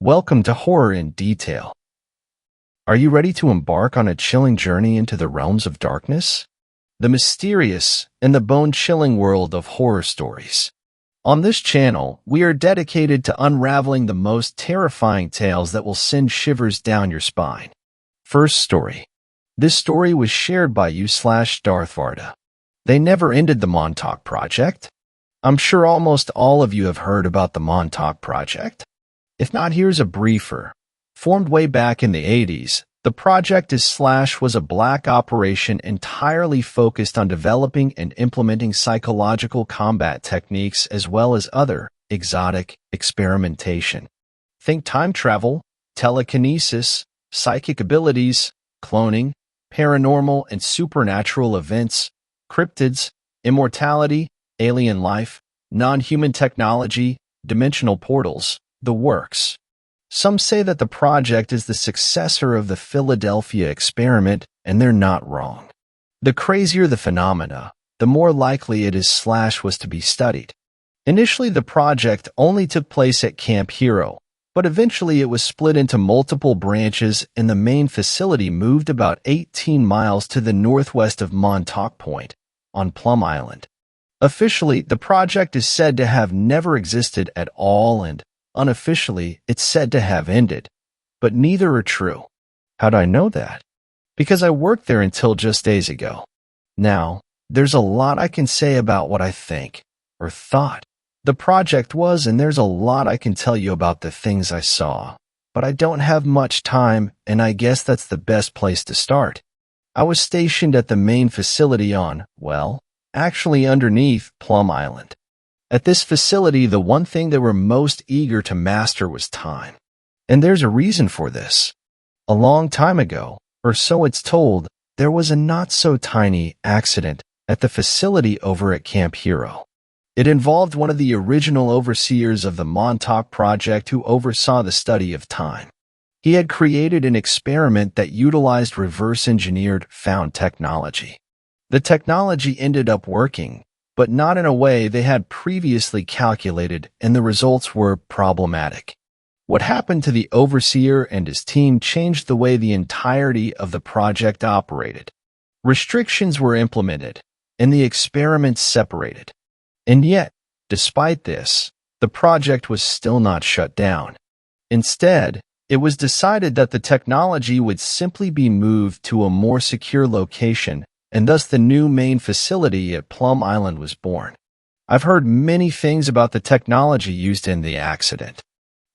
Welcome to Horror in Detail. Are you ready to embark on a chilling journey into the realms of darkness? The mysterious and the bone-chilling world of horror stories. On this channel, we are dedicated to unraveling the most terrifying tales that will send shivers down your spine. First story. This story was shared by you/Darthvarda. They never ended the Montauk Project. I'm sure almost all of you have heard about the Montauk Project. If not, here's a briefer. Formed way back in the 80s, the project was a black operation entirely focused on developing and implementing psychological combat techniques as well as other exotic experimentation. Think time travel, telekinesis, psychic abilities, cloning, paranormal and supernatural events, cryptids, immortality, alien life, non-human technology, dimensional portals. The works. Some say that the project is the successor of the Philadelphia experiment, and they're not wrong. The crazier the phenomena, the more likely it is was to be studied. Initially, the project only took place at Camp Hero, but eventually it was split into multiple branches and the main facility moved about 18 miles to the northwest of Montauk Point, on Plum Island. Officially, the project is said to have never existed at all, and unofficially, it's said to have ended, but neither are true. How'd I know that? Because I worked there until just days ago. Now, there's a lot I can say about what I think, or thought, the project was, and there's a lot I can tell you about the things I saw, but I don't have much time, and I guess that's the best place to start. I was stationed at the main facility on, well, actually underneath Plum Island. At this facility, the one thing they were most eager to master was time. And there's a reason for this. A long time ago, or so it's told, there was a not-so-tiny accident at the facility over at Camp Hero. It involved one of the original overseers of the Montauk Project who oversaw the study of time. He had created an experiment that utilized reverse-engineered found technology. The technology ended up working, but not in a way they had previously calculated, and the results were problematic. What happened to the overseer and his team changed the way the entirety of the project operated. Restrictions were implemented, and the experiments separated. And yet, despite this, the project was still not shut down. Instead, it was decided that the technology would simply be moved to a more secure location, and thus the new main facility at Plum Island was born. I've heard many things about the technology used in the accident.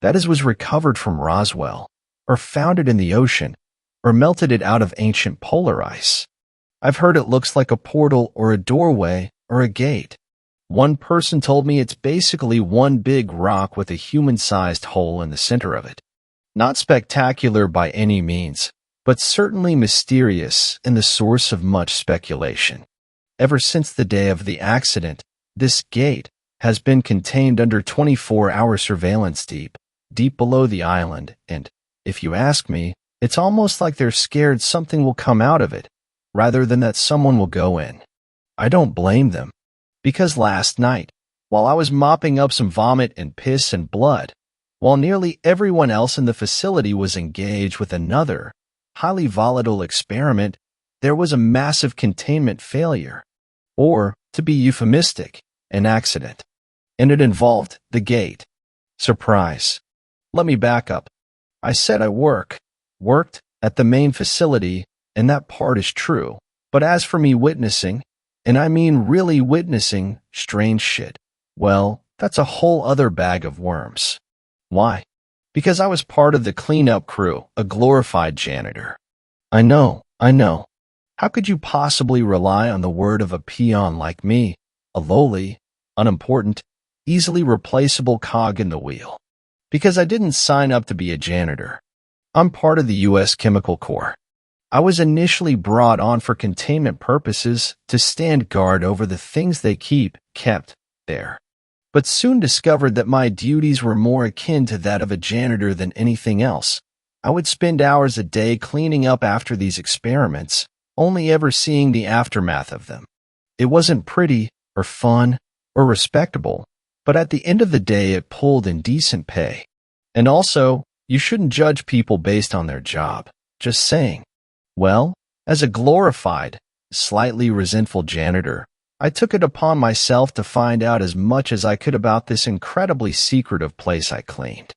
That was recovered from Roswell, or found it in the ocean, or melted it out of ancient polar ice. I've heard it looks like a portal or a doorway or a gate. One person told me it's basically one big rock with a human-sized hole in the center of it. Not spectacular by any means, but certainly mysterious and the source of much speculation. Ever since the day of the accident, this gate has been contained under 24-hour surveillance deep below the island, and, if you ask me, it's almost like they're scared something will come out of it, rather than that someone will go in. I don't blame them, because last night, while I was mopping up some vomit and piss and blood, while nearly everyone else in the facility was engaged with another, highly volatile experiment, there was a massive containment failure, or, to be euphemistic, an accident. And it involved the gate. Surprise. Let me back up. I said I worked at the main facility, and that part is true. But as for me witnessing, and I mean really witnessing, strange shit, well, that's a whole other bag of worms. Why? Because I was part of the cleanup crew, a glorified janitor. I know. How could you possibly rely on the word of a peon like me, a lowly, unimportant, easily replaceable cog in the wheel? Because I didn't sign up to be a janitor. I'm part of the U.S. Chemical Corps. I was initially brought on for containment purposes to stand guard over the things they kept there, but soon discovered that my duties were more akin to that of a janitor than anything else. I would spend hours a day cleaning up after these experiments, only ever seeing the aftermath of them. It wasn't pretty, or fun, or respectable, but at the end of the day it pulled in decent pay. And also, You shouldn't judge people based on their job. Just saying. Well, as a glorified, slightly resentful janitor, I took it upon myself to find out as much as I could about this incredibly secretive place I cleaned.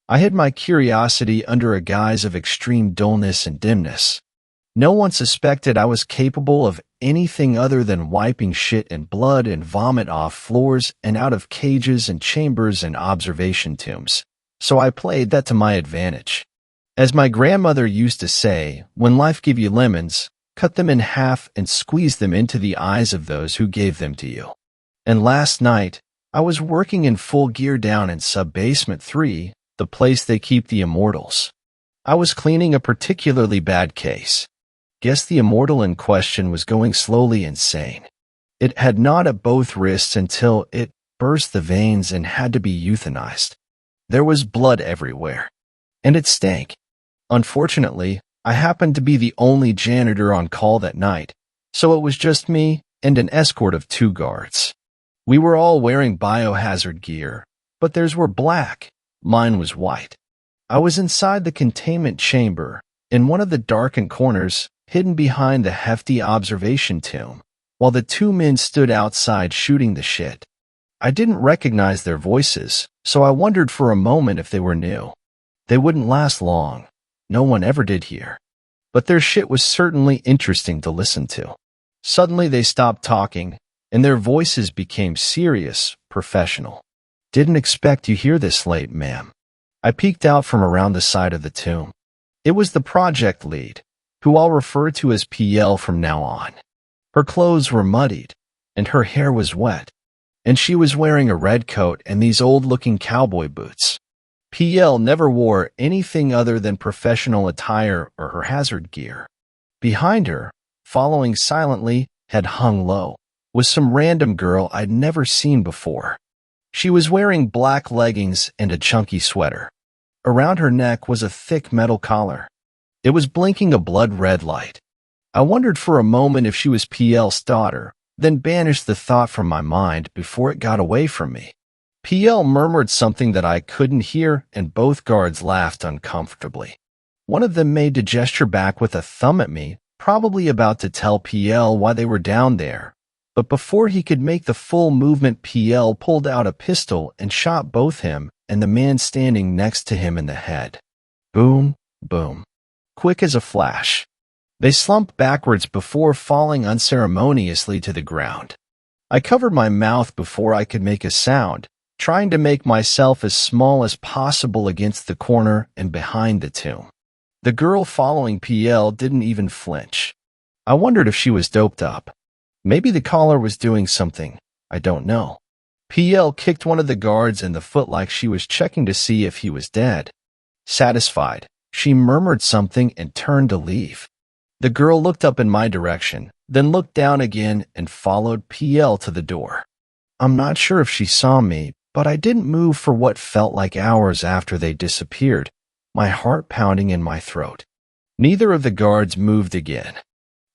I hid my curiosity under a guise of extreme dullness and dimness. No one suspected I was capable of anything other than wiping shit and blood and vomit off floors and out of cages and chambers and observation tombs, so I played that to my advantage. As my grandmother used to say, when life give you lemons, cut them in half and squeeze them into the eyes of those who gave them to you. And last night, I was working in full gear down in Sub-Basement 3, the place they keep the immortals. I was cleaning a particularly bad case. Guess the immortal in question was going slowly insane. It had gnawed at both wrists until it burst the veins and had to be euthanized. There was blood everywhere. And it stank. Unfortunately, I happened to be the only janitor on call that night, so it was just me and an escort of 2 guards. We were all wearing biohazard gear, but theirs were black. Mine was white. I was inside the containment chamber, in one of the darkened corners, hidden behind the hefty observation tomb, while the 2 men stood outside shooting the shit. I didn't recognize their voices, so I wondered for a moment if they were new. They wouldn't last long. No one ever did here. But their shit was certainly interesting to listen to. Suddenly they stopped talking, and their voices became serious, professional. Didn't expect you here this late, ma'am. I peeked out from around the side of the tomb. It was the project lead, who I'll refer to as PL from now on. Her clothes were muddied, and her hair was wet, and she was wearing a red coat and these old-looking cowboy boots. PL never wore anything other than professional attire or her hazard gear. Behind her, following silently, head hung low, was some random girl I'd never seen before. She was wearing black leggings and a chunky sweater. Around her neck was a thick metal collar. It was blinking a blood-red light. I wondered for a moment if she was PL's daughter, then banished the thought from my mind before it got away from me. PL murmured something that I couldn't hear, and both guards laughed uncomfortably. One of them made a gesture back with a thumb at me, probably about to tell PL why they were down there. But before he could make the full movement, PL pulled out a pistol and shot both him and the man standing next to him in the head. Boom, boom. Quick as a flash. They slumped backwards before falling unceremoniously to the ground. I covered my mouth before I could make a sound, trying to make myself as small as possible against the corner and behind the tomb. The girl following PL didn't even flinch. I wondered if she was doped up. Maybe the collar was doing something. I don't know. PL kicked one of the guards in the foot like she was checking to see if he was dead. Satisfied, she murmured something and turned to leave. The girl looked up in my direction, then looked down again and followed PL to the door. I'm not sure if she saw me, but I didn't move for what felt like hours after they disappeared, my heart pounding in my throat. Neither of the guards moved again.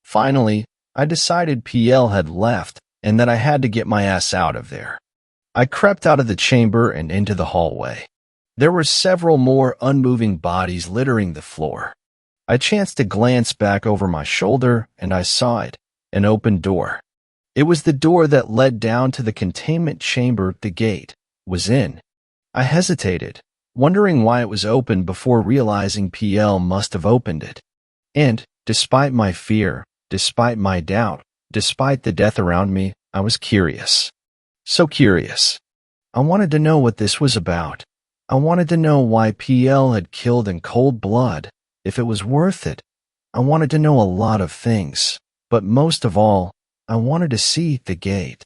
Finally, I decided PL had left and that I had to get my ass out of there. I crept out of the chamber and into the hallway. There were several more unmoving bodies littering the floor. I chanced to glance back over my shoulder, and I saw it, an open door. It was the door that led down to the containment chamber the gate was in. I hesitated, wondering why it was open before realizing PL must have opened it. And, despite my fear, despite my doubt, despite the death around me, I was curious. So curious. I wanted to know what this was about. I wanted to know why PL had killed in cold blood, if it was worth it. I wanted to know a lot of things, but most of all, I wanted to see the gate.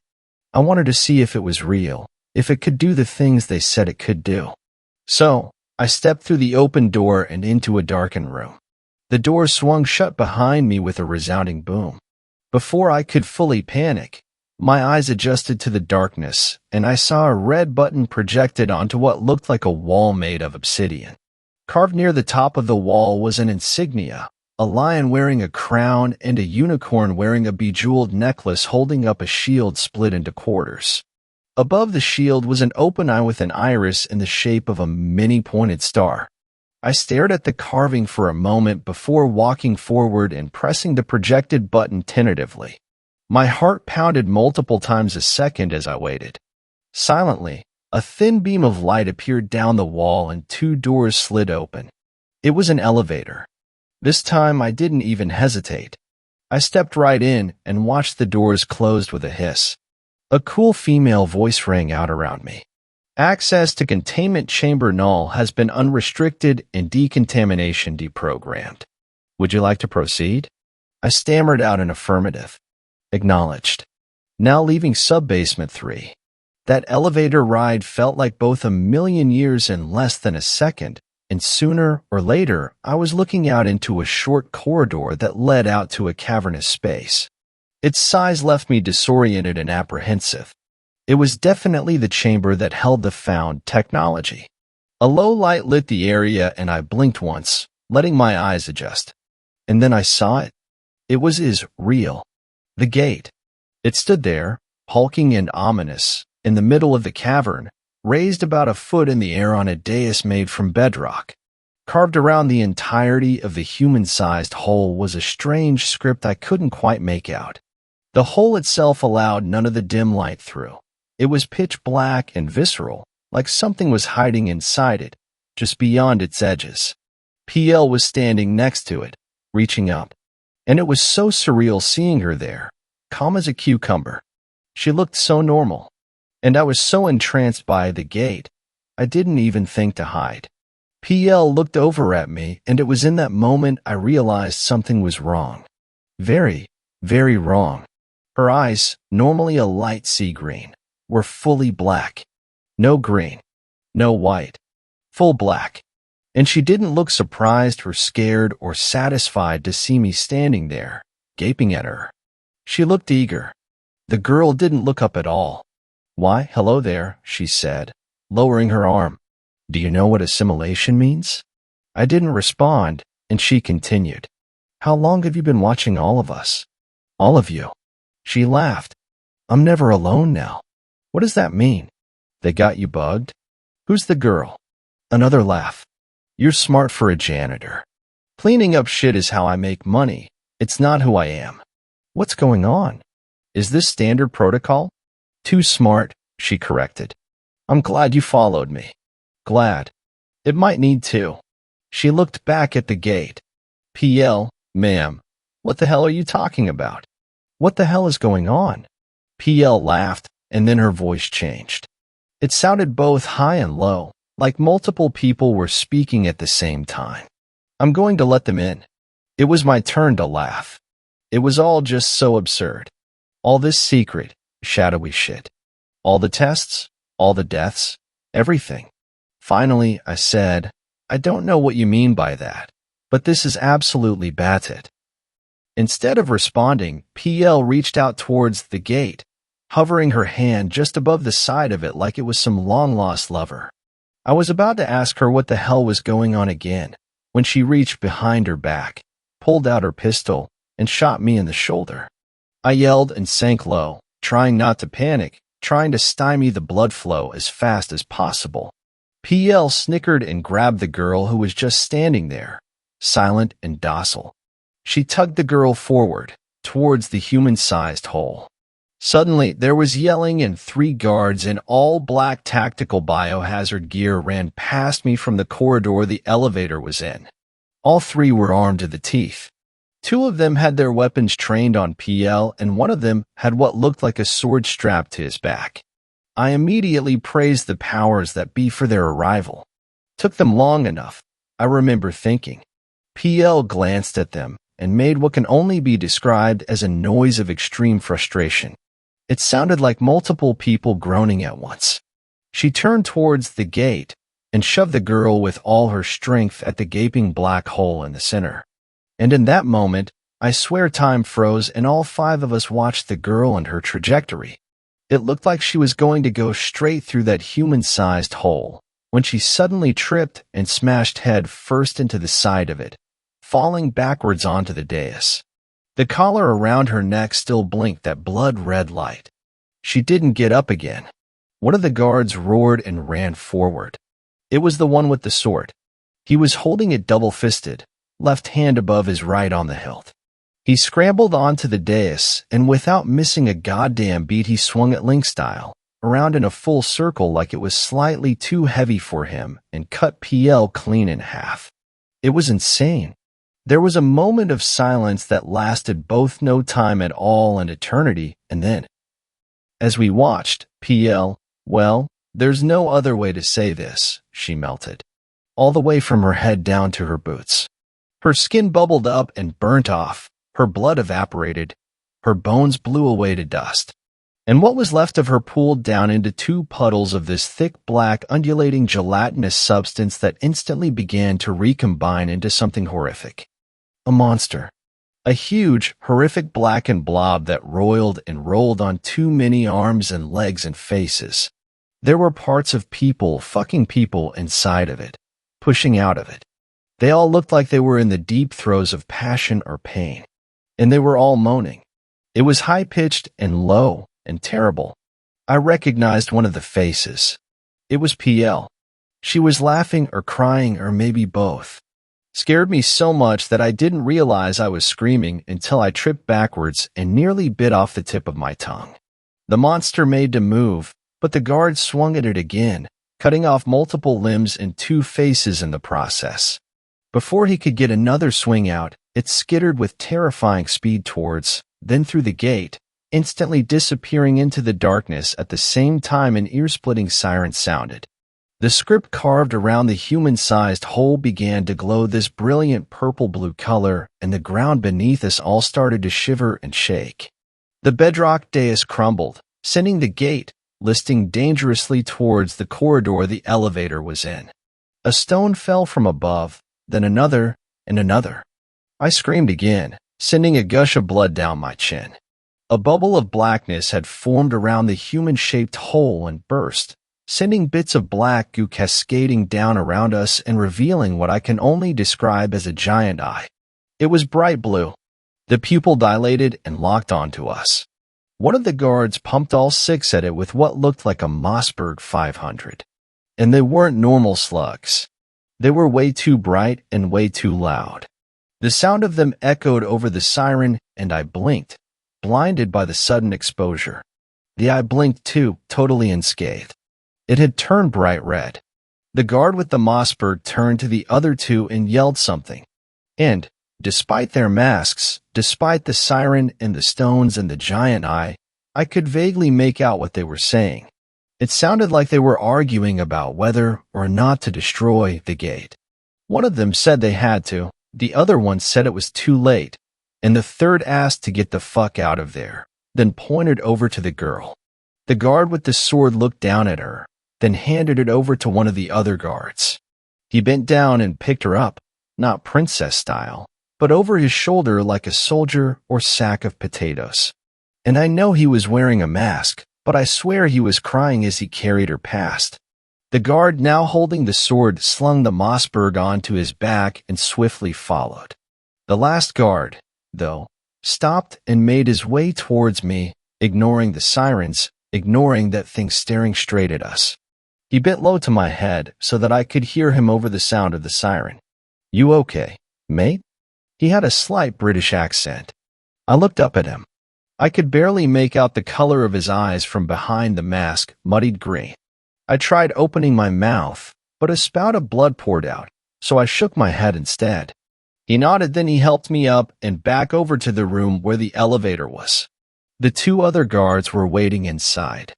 I wanted to see if it was real, if it could do the things they said it could do. So, I stepped through the open door and into a darkened room. The door swung shut behind me with a resounding boom. Before I could fully panic, my eyes adjusted to the darkness, and I saw a red button projected onto what looked like a wall made of obsidian. Carved near the top of the wall was an insignia, a lion wearing a crown and a unicorn wearing a bejeweled necklace holding up a shield split into quarters. Above the shield was an open eye with an iris in the shape of a many-pointed star. I stared at the carving for a moment before walking forward and pressing the projected button tentatively. My heart pounded multiple times a second as I waited. Silently, a thin beam of light appeared down the wall and two doors slid open. It was an elevator. This time I didn't even hesitate. I stepped right in and watched the doors close with a hiss. A cool female voice rang out around me. Access to containment chamber null has been unrestricted and decontamination deprogrammed. Would you like to proceed? I stammered out an affirmative. Acknowledged. Now leaving sub-basement 3. That elevator ride felt like both a million years and less than a second, and sooner or later I was looking out into a short corridor that led out to a cavernous space. Its size left me disoriented and apprehensive. It was definitely the chamber that held the found technology. A low light lit the area and I blinked once, letting my eyes adjust. And then I saw it. It was real. The gate. It stood there, hulking and ominous, in the middle of the cavern, raised about a foot in the air on a dais made from bedrock. Carved around the entirety of the human-sized hole was a strange script I couldn't quite make out. The hole itself allowed none of the dim light through. It was pitch black and visceral, like something was hiding inside it, just beyond its edges. PL was standing next to it, reaching up. And it was so surreal seeing her there, calm as a cucumber. She looked so normal. And I was so entranced by the gate, I didn't even think to hide. PL looked over at me, and it was in that moment I realized something was wrong. Very, very wrong. Her eyes, normally a light sea green, were fully black. No green. No white. Full black. And she didn't look surprised or scared or satisfied to see me standing there, gaping at her. She looked eager. The girl didn't look up at all. "Why, hello there," she said, lowering her arm. "Do you know what assimilation means?" I didn't respond, and she continued. "How long have you been watching all of us? All of you?" She laughed. "I'm never alone now." "What does that mean? They got you bugged?" "Who's the girl?" Another laugh. "You're smart for a janitor. Cleaning up shit is how I make money. It's not who I am." "What's going on? Is this standard protocol?" "Too smart," she corrected. "I'm glad you followed me." "Glad. It might need to." She looked back at the gate. "PL, ma'am, what the hell are you talking about? What the hell is going on?" PL laughed, and then her voice changed. It sounded both high and low, like multiple people were speaking at the same time. "I'm going to let them in." It was my turn to laugh. It was all just so absurd. All this secret, shadowy shit. All the tests, all the deaths, everything. Finally, I said, "I don't know what you mean by that, but this is absolutely batshit." Instead of responding, PL reached out towards the gate, hovering her hand just above the side of it like it was some long-lost lover. I was about to ask her what the hell was going on again, when she reached behind her back, pulled out her pistol, and shot me in the shoulder. I yelled and sank low, trying not to panic, trying to stymie the blood flow as fast as possible. PL snickered and grabbed the girl who was just standing there, silent and docile. She tugged the girl forward, towards the human-sized hole. Suddenly, there was yelling and 3 guards in all-black tactical biohazard gear ran past me from the corridor the elevator was in. All 3 were armed to the teeth. 2 of them had their weapons trained on PL, and one of them had what looked like a sword strapped to his back. I immediately praised the powers that be for their arrival. Took them long enough, I remember thinking. PL glanced at them and made what can only be described as a noise of extreme frustration. It sounded like multiple people groaning at once. She turned towards the gate and shoved the girl with all her strength at the gaping black hole in the center. And in that moment, I swear time froze and all 5 of us watched the girl and her trajectory. It looked like she was going to go straight through that human-sized hole, when she suddenly tripped and smashed head first into the side of it, falling backwards onto the dais. The collar around her neck still blinked that blood-red light. She didn't get up again. One of the guards roared and ran forward. It was the one with the sword. He was holding it double-fisted, left hand above his right on the hilt. He scrambled onto the dais, and without missing a goddamn beat he swung it Link style, around in a full circle like it was slightly too heavy for him, and cut PL clean in half. It was insane. There was a moment of silence that lasted both no time at all and eternity, and then, as we watched, PL, well, there's no other way to say this, she melted, all the way from her head down to her boots. Her skin bubbled up and burnt off, her blood evaporated, her bones blew away to dust, and what was left of her pooled down into two puddles of this thick, black, undulating, gelatinous substance that instantly began to recombine into something horrific. A monster. A huge, horrific blackened blob that roiled and rolled on too many arms and legs and faces. There were parts of people, fucking people, inside of it, pushing out of it. They all looked like they were in the deep throes of passion or pain. And they were all moaning. It was high-pitched and low and terrible. I recognized one of the faces. It was PL. She was laughing or crying or maybe both. Scared me so much that I didn't realize I was screaming until I tripped backwards and nearly bit off the tip of my tongue. The monster made to move, but the guard swung at it again, cutting off multiple limbs and two faces in the process. Before he could get another swing out, it skittered with terrifying speed towards, then through the gate, instantly disappearing into the darkness at the same time an ear-splitting siren sounded. The script carved around the human-sized hole began to glow this brilliant purple-blue color, and the ground beneath us all started to shiver and shake. The bedrock dais crumbled, sending the gate, listing dangerously towards the corridor the elevator was in. A stone fell from above, then another, and another. I screamed again, sending a gush of blood down my chin. A bubble of blackness had formed around the human-shaped hole and burst, sending bits of black goo cascading down around us and revealing what I can only describe as a giant eye. It was bright blue. The pupil dilated and locked onto us. One of the guards pumped all six at it with what looked like a Mossberg 500. And they weren't normal slugs. They were way too bright and way too loud. The sound of them echoed over the siren, and I blinked, blinded by the sudden exposure. The eye blinked too, totally unscathed. It had turned bright red. The guard with the Mossberg turned to the other two and yelled something. And, despite their masks, despite the siren and the stones and the giant eye, I could vaguely make out what they were saying. It sounded like they were arguing about whether or not to destroy the gate. One of them said they had to, the other one said it was too late, and the third asked to get the fuck out of there, then pointed over to the girl. The guard with the sword looked down at her, then handed it over to one of the other guards. He bent down and picked her up, not princess style, but over his shoulder like a soldier or sack of potatoes. And I know he was wearing a mask, but I swear he was crying as he carried her past. The guard, now holding the sword, slung the Mossberg onto his back and swiftly followed. The last guard, though, stopped and made his way towards me, ignoring the sirens, ignoring that thing staring straight at us. He bent low to my head so that I could hear him over the sound of the siren. "You okay, mate?" He had a slight British accent. I looked up at him. I could barely make out the color of his eyes from behind the mask, muddied green. I tried opening my mouth, but a spout of blood poured out, so I shook my head instead. He nodded, then he helped me up and back over to the room where the elevator was. The two other guards were waiting inside.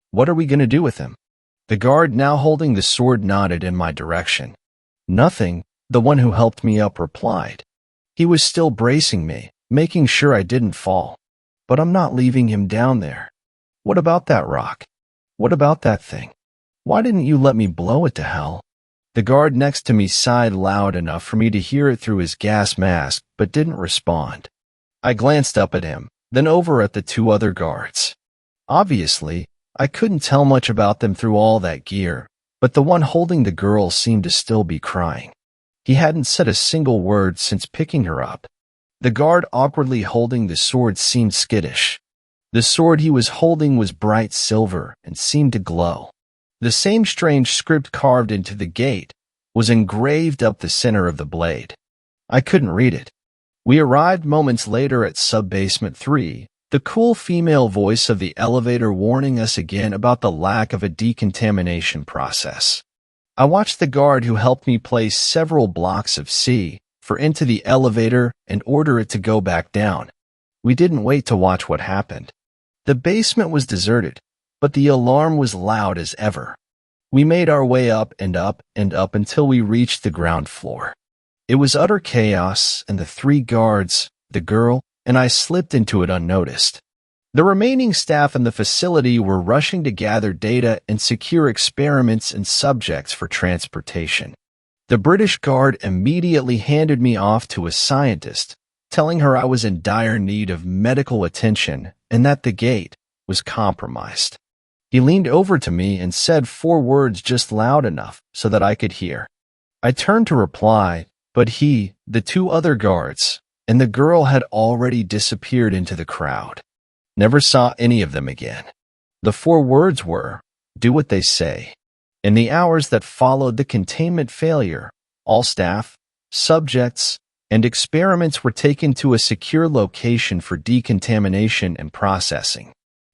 "What are we going to do with him?" The guard, now holding the sword, nodded in my direction. "Nothing," the one who helped me up replied. He was still bracing me, making sure I didn't fall. "But I'm not leaving him down there." "What about that rock? What about that thing? Why didn't you let me blow it to hell?" The guard next to me sighed loud enough for me to hear it through his gas mask, but didn't respond. I glanced up at him, then over at the two other guards. Obviously, I couldn't tell much about them through all that gear, but the one holding the girl seemed to still be crying. He hadn't said a single word since picking her up. The guard awkwardly holding the sword seemed skittish. The sword he was holding was bright silver and seemed to glow. The same strange script carved into the gate was engraved up the center of the blade. I couldn't read it. We arrived moments later at sub-basement 3, the cool female voice of the elevator warning us again about the lack of a decontamination process. I watched the guard who helped me place several blocks of C4 into the elevator and order it to go back down. We didn't wait to watch what happened. The basement was deserted, but the alarm was loud as ever. We made our way up and up and up until we reached the ground floor. It was utter chaos, and the 3 guards, the girl, and I slipped into it unnoticed. The remaining staff in the facility were rushing to gather data and secure experiments and subjects for transportation. The British guard immediately handed me off to a scientist, telling her I was in dire need of medical attention and that the gate was compromised. He leaned over to me and said 4 words just loud enough so that I could hear. I turned to reply, but he, the 2 other guards, and the girl had already disappeared into the crowd. Never saw any of them again. The 4 words were, "Do what they say." In the hours that followed the containment failure, all staff, subjects, and experiments were taken to a secure location for decontamination and processing.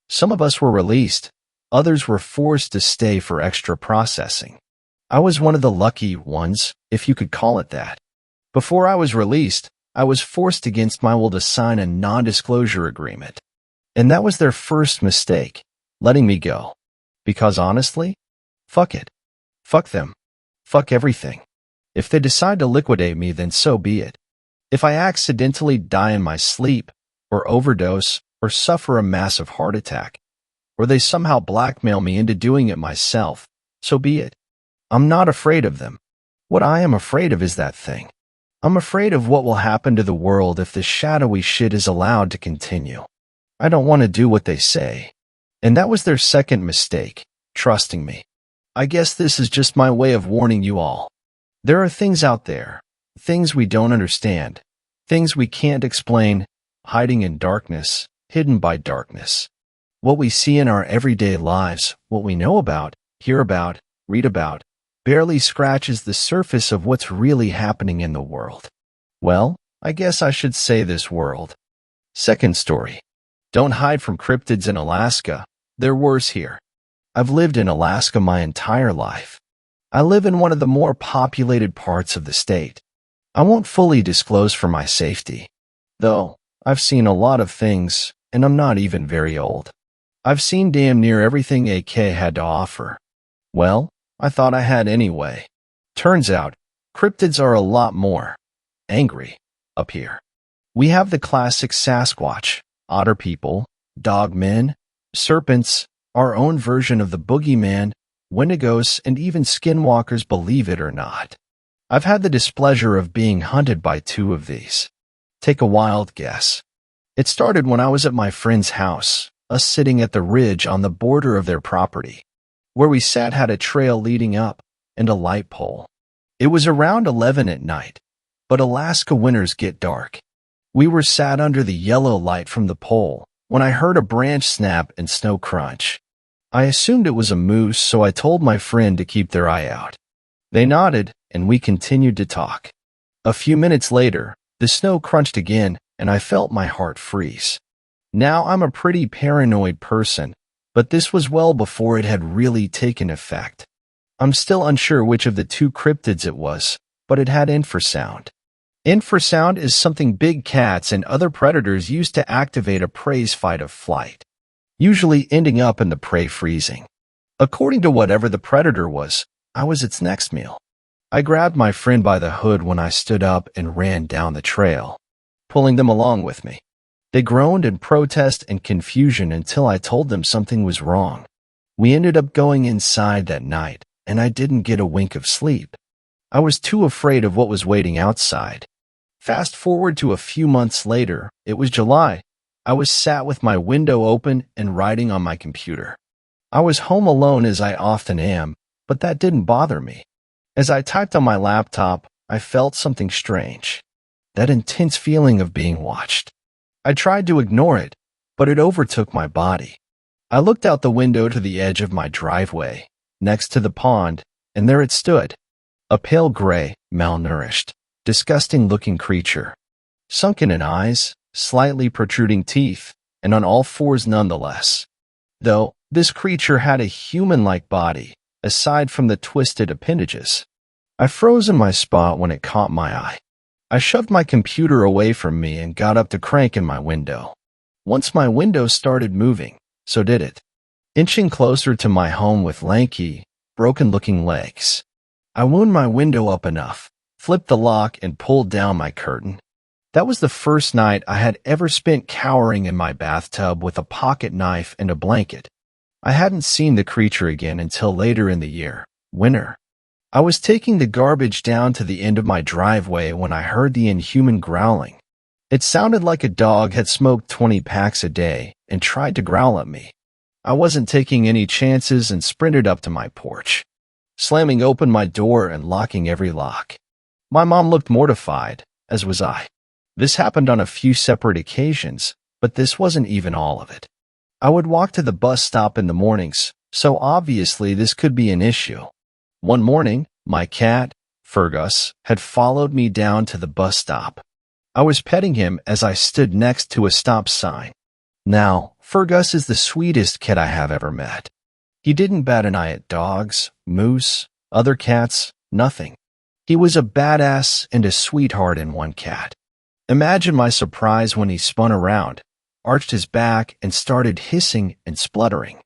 Some of us were released. Others were forced to stay for extra processing. I was one of the lucky ones, if you could call it that. Before I was released, I was forced against my will to sign a non-disclosure agreement. And that was their first mistake, letting me go. Because honestly, fuck it. Fuck them. Fuck everything. If they decide to liquidate me, then so be it. If I accidentally die in my sleep, or overdose, or suffer a massive heart attack, or they somehow blackmail me into doing it myself, so be it. I'm not afraid of them. What I am afraid of is that thing. I'm afraid of what will happen to the world if this shadowy shit is allowed to continue. I don't want to do what they say. And that was their second mistake, trusting me. I guess this is just my way of warning you all. There are things out there, things we don't understand, things we can't explain, hiding in darkness, hidden by darkness. What we see in our everyday lives, what we know about, hear about, read about, barely scratches the surface of what's really happening in the world. Well, I guess I should say this world. Second story. Don't hide from cryptids in Alaska. They're worse here. I've lived in Alaska my entire life. I live in one of the more populated parts of the state. I won't fully disclose for my safety. Though, I've seen a lot of things, and I'm not even very old. I've seen damn near everything AK had to offer. Well, I thought I had anyway. Turns out, cryptids are a lot more angry up here. We have the classic Sasquatch, otter people, dog men, serpents, our own version of the boogeyman, wendigos, and even skinwalkers, believe it or not. I've had the displeasure of being hunted by 2 of these. Take a wild guess. It started when I was at my friend's house, us sitting at the ridge on the border of their property. Where we sat had a trail leading up, and a light pole. It was around 11 at night, but Alaska winters get dark. We were sat under the yellow light from the pole when I heard a branch snap and snow crunch. I assumed it was a moose, so I told my friend to keep their eye out. They nodded, and we continued to talk. A few minutes later, the snow crunched again, and I felt my heart freeze. Now I'm a pretty paranoid person, but this was well before it had really taken effect. I'm still unsure which of the 2 cryptids it was, but it had infrasound. Infrasound is something big cats and other predators use to activate a prey's fight or flight, usually ending up in the prey freezing. According to whatever the predator was, I was its next meal. I grabbed my friend by the hood when I stood up and ran down the trail, pulling them along with me. They groaned in protest and confusion until I told them something was wrong. We ended up going inside that night, and I didn't get a wink of sleep. I was too afraid of what was waiting outside. Fast forward to a few months later, it was July. I was sat with my window open and writing on my computer. I was home alone as I often am, but that didn't bother me. As I typed on my laptop, I felt something strange. That intense feeling of being watched. I tried to ignore it, but it overtook my body. I looked out the window to the edge of my driveway, next to the pond, and there it stood. A pale gray, malnourished, disgusting-looking creature. Sunken in eyes, slightly protruding teeth, and on all fours nonetheless. Though, this creature had a human-like body, aside from the twisted appendages. I froze in my spot when it caught my eye. I shoved my computer away from me and got up to crank in my window. Once my window started moving, so did it. Inching closer to my home with lanky, broken-looking legs. I wound my window up enough, flipped the lock, and pulled down my curtain. That was the first night I had ever spent cowering in my bathtub with a pocket knife and a blanket. I hadn't seen the creature again until later in the year, winter. I was taking the garbage down to the end of my driveway when I heard the inhuman growling. It sounded like a dog had smoked 20 packs a day and tried to growl at me. I wasn't taking any chances and sprinted up to my porch, slamming open my door and locking every lock. My mom looked mortified, as was I. This happened on a few separate occasions, but this wasn't even all of it. I would walk to the bus stop in the mornings, so obviously this could be an issue. One morning, my cat, Fergus, had followed me down to the bus stop. I was petting him as I stood next to a stop sign. Now, Fergus is the sweetest cat I have ever met. He didn't bat an eye at dogs, moose, other cats, nothing. He was a badass and a sweetheart in one cat. Imagine my surprise when he spun around, arched his back, and started hissing and spluttering.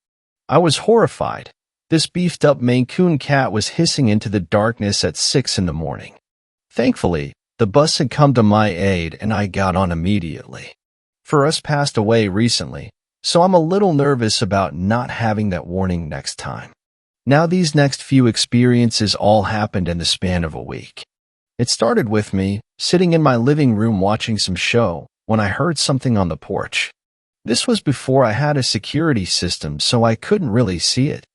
I was horrified. This beefed-up Maine Coon cat was hissing into the darkness at 6 in the morning. Thankfully, the bus had come to my aid and I got on immediately. Fergus passed away recently, so I'm a little nervous about not having that warning next time. Now these next few experiences all happened in the span of a week. It started with me sitting in my living room watching some show when I heard something on the porch. This was before I had a security system, so I couldn't really see it.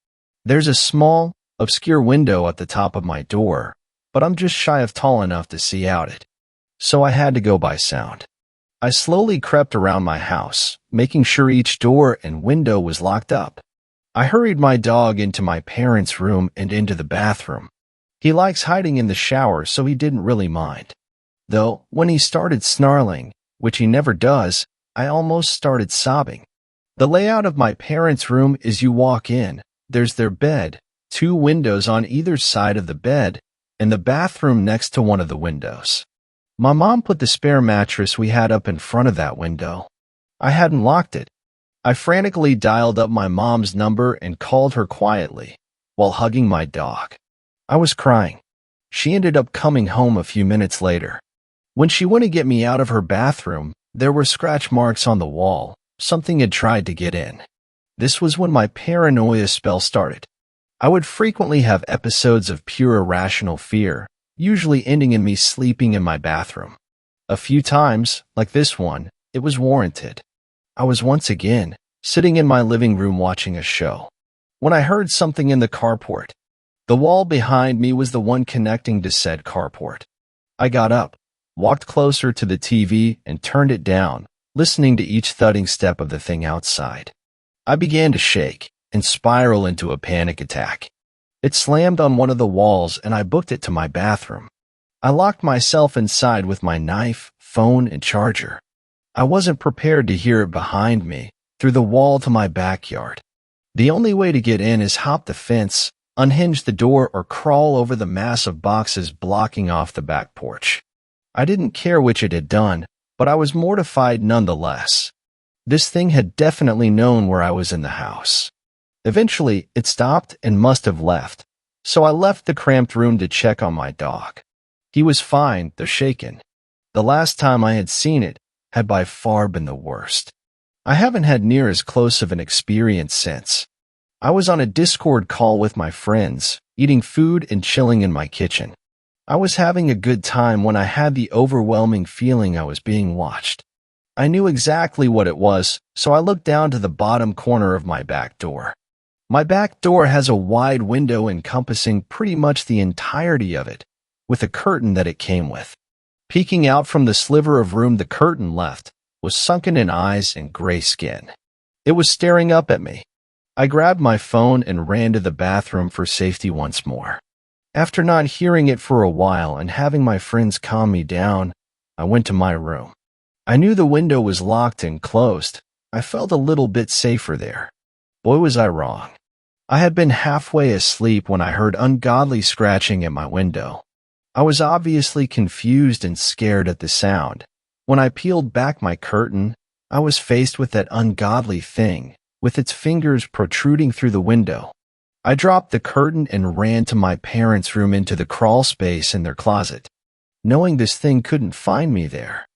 There's a small, obscure window at the top of my door, but I'm just shy of tall enough to see out it. So I had to go by sound. I slowly crept around my house, making sure each door and window was locked up. I hurried my dog into my parents' room and into the bathroom. He likes hiding in the shower, so he didn't really mind. Though, when he started snarling, which he never does, I almost started sobbing. The layout of my parents' room is you walk in, there's their bed, 2 windows on either side of the bed, and the bathroom next to one of the windows. My mom put the spare mattress we had up in front of that window. I hadn't locked it. I frantically dialed up my mom's number and called her quietly, while hugging my dog. I was crying. She ended up coming home a few minutes later. When she went to get me out of her bathroom, there were scratch marks on the wall. Something had tried to get in. This was when my paranoia spell started. I would frequently have episodes of pure irrational fear, usually ending in me sleeping in my bathroom. A few times, like this one, it was warranted. I was once again sitting in my living room watching a show when I heard something in the carport. The wall behind me was the one connecting to said carport. I got up, walked closer to the TV, and turned it down, listening to each thudding step of the thing outside. I began to shake and spiral into a panic attack. It slammed on one of the walls and I booked it to my bathroom. I locked myself inside with my knife, phone, and charger. I wasn't prepared to hear it behind me, through the wall to my backyard. The only way to get in is hop the fence, unhinge the door, or crawl over the mass of boxes blocking off the back porch. I didn't care which it had done, but I was mortified nonetheless. This thing had definitely known where I was in the house. Eventually, it stopped and must have left, so I left the cramped room to check on my dog. He was fine, though shaken. The last time I had seen it had by far been the worst. I haven't had near as close of an experience since. I was on a Discord call with my friends, eating food and chilling in my kitchen. I was having a good time when I had the overwhelming feeling I was being watched. I knew exactly what it was, so I looked down to the bottom corner of my back door. My back door has a wide window encompassing pretty much the entirety of it, with a curtain that it came with. Peeking out from the sliver of room the curtain left was sunken in eyes and gray skin. It was staring up at me. I grabbed my phone and ran to the bathroom for safety once more. After not hearing it for a while and having my friends calm me down, I went to my room. I knew the window was locked and closed. I felt a little bit safer there. Boy, was I wrong. I had been halfway asleep when I heard ungodly scratching at my window. I was obviously confused and scared at the sound. When I peeled back my curtain, I was faced with that ungodly thing, with its fingers protruding through the window. I dropped the curtain and ran to my parents' room into the crawl space in their closet, knowing this thing couldn't find me there.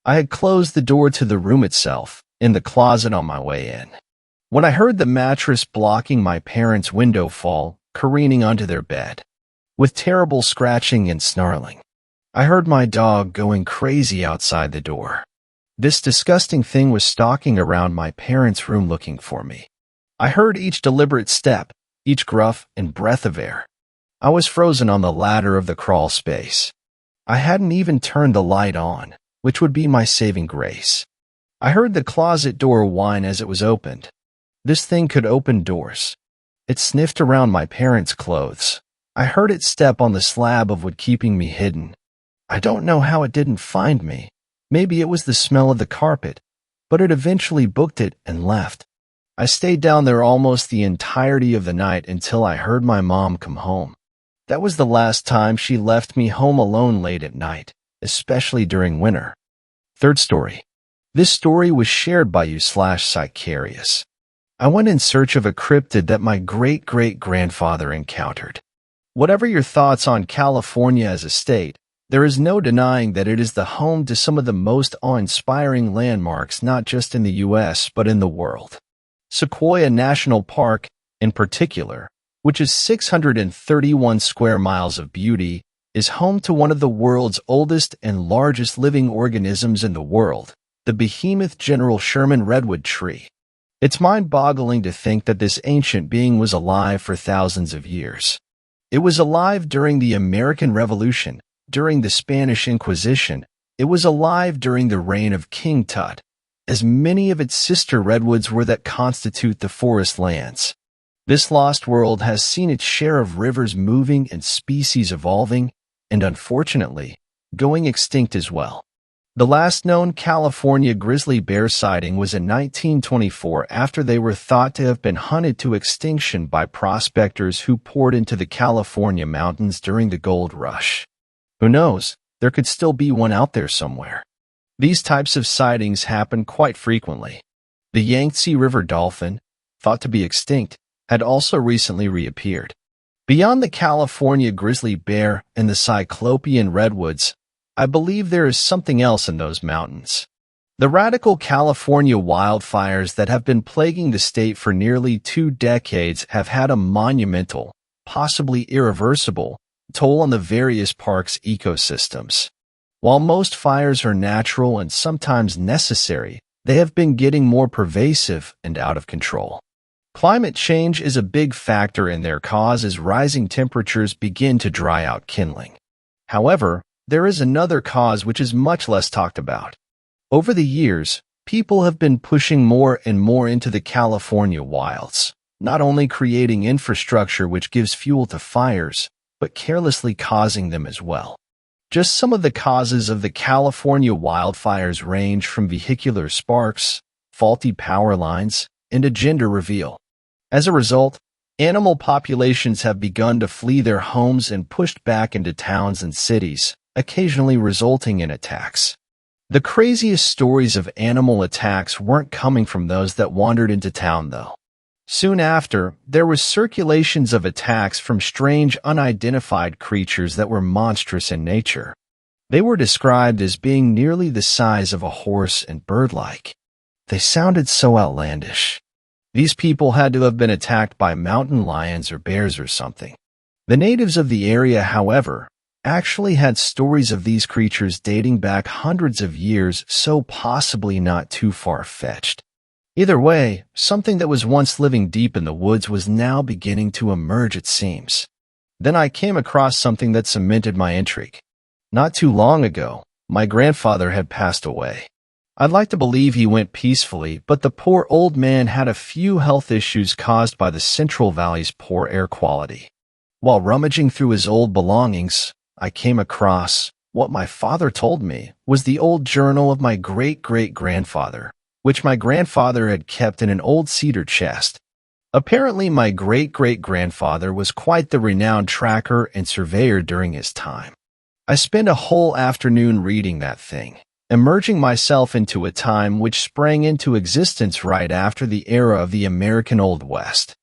I had closed the door to the room itself, in the closet on my way in. When I heard the mattress blocking my parents' window fall, careening onto their bed, with terrible scratching and snarling, I heard my dog going crazy outside the door. This disgusting thing was stalking around my parents' room looking for me. I heard each deliberate step, each gruff and breath of air. I was frozen on the ladder of the crawl space. I hadn't even turned the light on, which would be my saving grace. I heard the closet door whine as it was opened. This thing could open doors. It sniffed around my parents' clothes. I heard it step on the slab of wood keeping me hidden. I don't know how it didn't find me. Maybe it was the smell of the carpet, but it eventually booked it and left. I stayed down there almost the entirety of the night until I heard my mom come home. That was the last time she left me home alone late at night, especially during winter. Third story. This story was shared by you/Sicarius. I went in search of a cryptid that my great-great-grandfather encountered. Whatever your thoughts on California as a state, there is no denying that it is the home to some of the most awe-inspiring landmarks not just in the U.S. but in the world. Sequoia National Park, in particular, which is 631 square miles of beauty, is home to one of the world's oldest and largest living organisms in the world, the behemoth General Sherman redwood tree. It's mind-boggling to think that this ancient being was alive for thousands of years. It was alive during the American Revolution, during the Spanish Inquisition. It was alive during the reign of King Tut, as many of its sister redwoods were that constitute the forest lands. This lost world has seen its share of rivers moving and species evolving, and unfortunately, going extinct as well. The last known California grizzly bear sighting was in 1924 after they were thought to have been hunted to extinction by prospectors who poured into the California mountains during the gold rush. Who knows, there could still be one out there somewhere. These types of sightings happen quite frequently. The Yangtze River dolphin, thought to be extinct, had also recently reappeared. Beyond the California grizzly bear and the Cyclopean redwoods, I believe there is something else in those mountains. The radical California wildfires that have been plaguing the state for nearly 2 decades have had a monumental, possibly irreversible, toll on the various parks' ecosystems. While most fires are natural and sometimes necessary, they have been getting more pervasive and out of control. Climate change is a big factor in their cause as rising temperatures begin to dry out kindling. However, there is another cause which is much less talked about. Over the years, people have been pushing more and more into the California wilds, not only creating infrastructure which gives fuel to fires, but carelessly causing them as well. Just some of the causes of the California wildfires range from vehicular sparks, faulty power lines, and a gender reveal. As a result, animal populations have begun to flee their homes and pushed back into towns and cities, occasionally resulting in attacks. The craziest stories of animal attacks weren't coming from those that wandered into town, though. Soon after, there was circulations of attacks from strange unidentified creatures that were monstrous in nature. They were described as being nearly the size of a horse and bird-like. They sounded so outlandish. These people had to have been attacked by mountain lions or bears or something. The natives of the area, however, actually had stories of these creatures dating back hundreds of years, so possibly not too far-fetched. Either way, something that was once living deep in the woods was now beginning to emerge, it seems. Then I came across something that cemented my intrigue. Not too long ago, my grandfather had passed away. I'd like to believe he went peacefully, but the poor old man had a few health issues caused by the Central Valley's poor air quality. While rummaging through his old belongings, I came across what my father told me was the old journal of my great-great-grandfather, which my grandfather had kept in an old cedar chest. Apparently, my great-great-grandfather was quite the renowned tracker and surveyor during his time. I spent a whole afternoon reading that thing, immersing myself into a time which sprang into existence right after the era of the American Old West.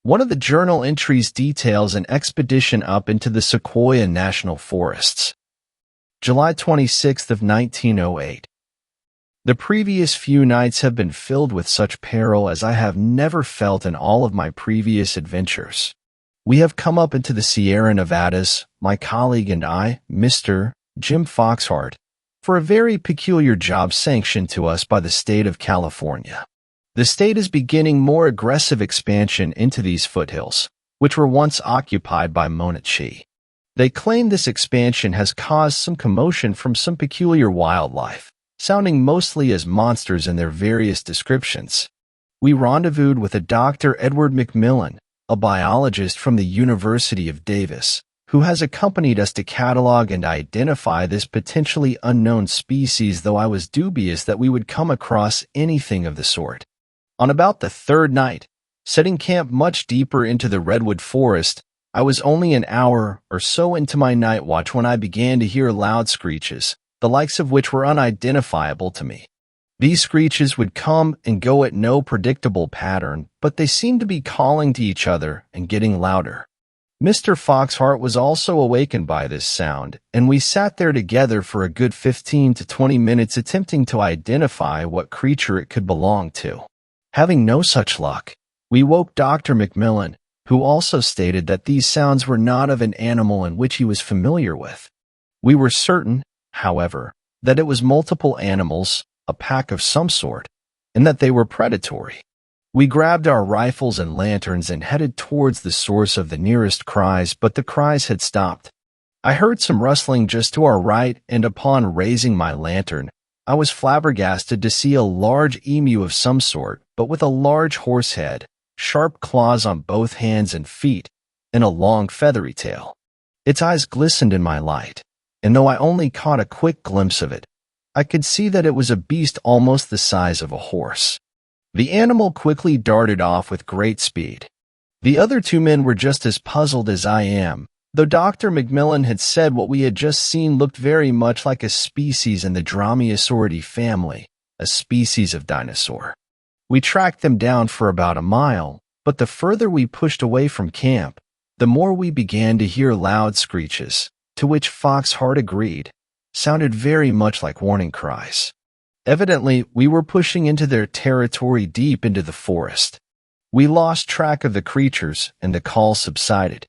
One of the journal entries details an expedition up into the Sequoia National Forests. July 26th of 1908. The previous few nights have been filled with such peril as I have never felt in all of my previous adventures. We have come up into the Sierra Nevadas, my colleague and I, Mr. Jim Foxhart, for a very peculiar job sanctioned to us by the state of California. The state is beginning more aggressive expansion into these foothills, which were once occupied by Monachi. They claim this expansion has caused some commotion from some peculiar wildlife, sounding mostly as monsters in their various descriptions. We rendezvoused with a Dr. Edward McMillan, a biologist from the University of Davis, who has accompanied us to catalog and identify this potentially unknown species, though I was dubious that we would come across anything of the sort. On about the third night, setting camp much deeper into the redwood forest, I was only an hour or so into my night watch when I began to hear loud screeches, the likes of which were unidentifiable to me. These screeches would come and go at no predictable pattern, but they seemed to be calling to each other and getting louder. Mr. Foxhart was also awakened by this sound, and we sat there together for a good 15 to 20 minutes attempting to identify what creature it could belong to. Having no such luck, we woke Dr. McMillan, who also stated that these sounds were not of an animal in which he was familiar with. We were certain, however, that it was multiple animals, a pack of some sort, and that they were predatory. We grabbed our rifles and lanterns and headed towards the source of the nearest cries, but the cries had stopped. I heard some rustling just to our right, and upon raising my lantern, I was flabbergasted to see a large emu of some sort, but with a large horse head, sharp claws on both hands and feet, and a long feathery tail. Its eyes glistened in my light, and though I only caught a quick glimpse of it, I could see that it was a beast almost the size of a horse. The animal quickly darted off with great speed. The other two men were just as puzzled as I am, though Dr. McMillan had said what we had just seen looked very much like a species in the Dromaeosauridae family, a species of dinosaur. We tracked them down for about a mile, but the further we pushed away from camp, the more we began to hear loud screeches, to which Foxhart agreed, sounded very much like warning cries. Evidently, we were pushing into their territory deep into the forest. We lost track of the creatures, and the call subsided.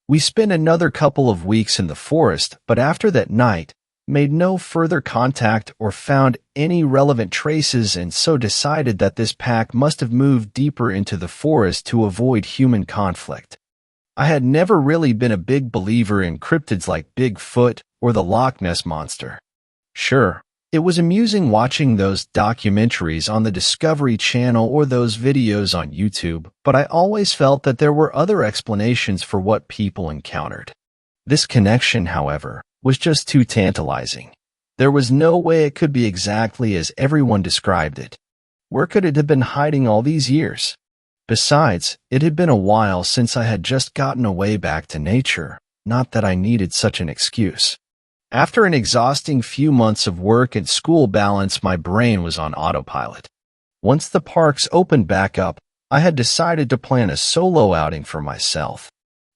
We spent another couple of weeks in the forest, but after that night, made no further contact or found any relevant traces, and so decided that this pack must have moved deeper into the forest to avoid human conflict. I had never really been a big believer in cryptids like Bigfoot or the Loch Ness Monster. Sure, it was amusing watching those documentaries on the Discovery Channel or those videos on YouTube, but I always felt that there were other explanations for what people encountered. This connection, however, was just too tantalizing. There was no way it could be exactly as everyone described it. Where could it have been hiding all these years? Besides, it had been a while since I had just gotten away back to nature, not that I needed such an excuse. After an exhausting few months of work and school balance, my brain was on autopilot. Once the parks opened back up, I had decided to plan a solo outing for myself.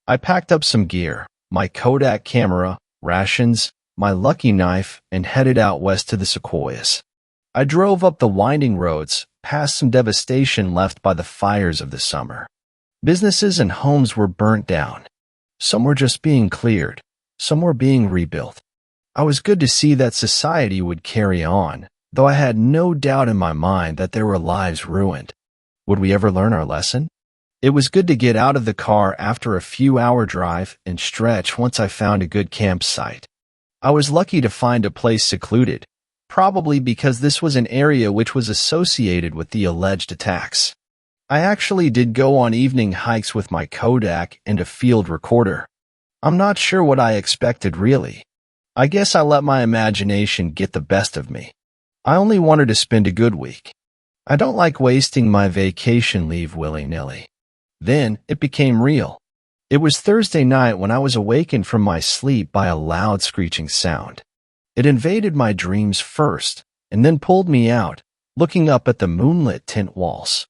I packed up some gear, my Kodak camera, rations, my lucky knife, and headed out west to the Sequoias. I drove up the winding roads, past some devastation left by the fires of the summer. Businesses and homes were burnt down. Some were just being cleared, some were being rebuilt. I was good to see that society would carry on, though I had no doubt in my mind that there were lives ruined. Would we ever learn our lesson? It was good to get out of the car after a few-hour drive and stretch once I found a good campsite. I was lucky to find a place secluded, probably because this was an area which was associated with the alleged attacks. I actually did go on evening hikes with my Kodak and a field recorder, I'm not sure what I expected really. I guess I let my imagination get the best of me. I only wanted to spend a good week. I don't like wasting my vacation leave willy-nilly. Then it became real. It was Thursday night when I was awakened from my sleep by a loud screeching sound. It invaded my dreams first, and then pulled me out, looking up at the moonlit tint walls.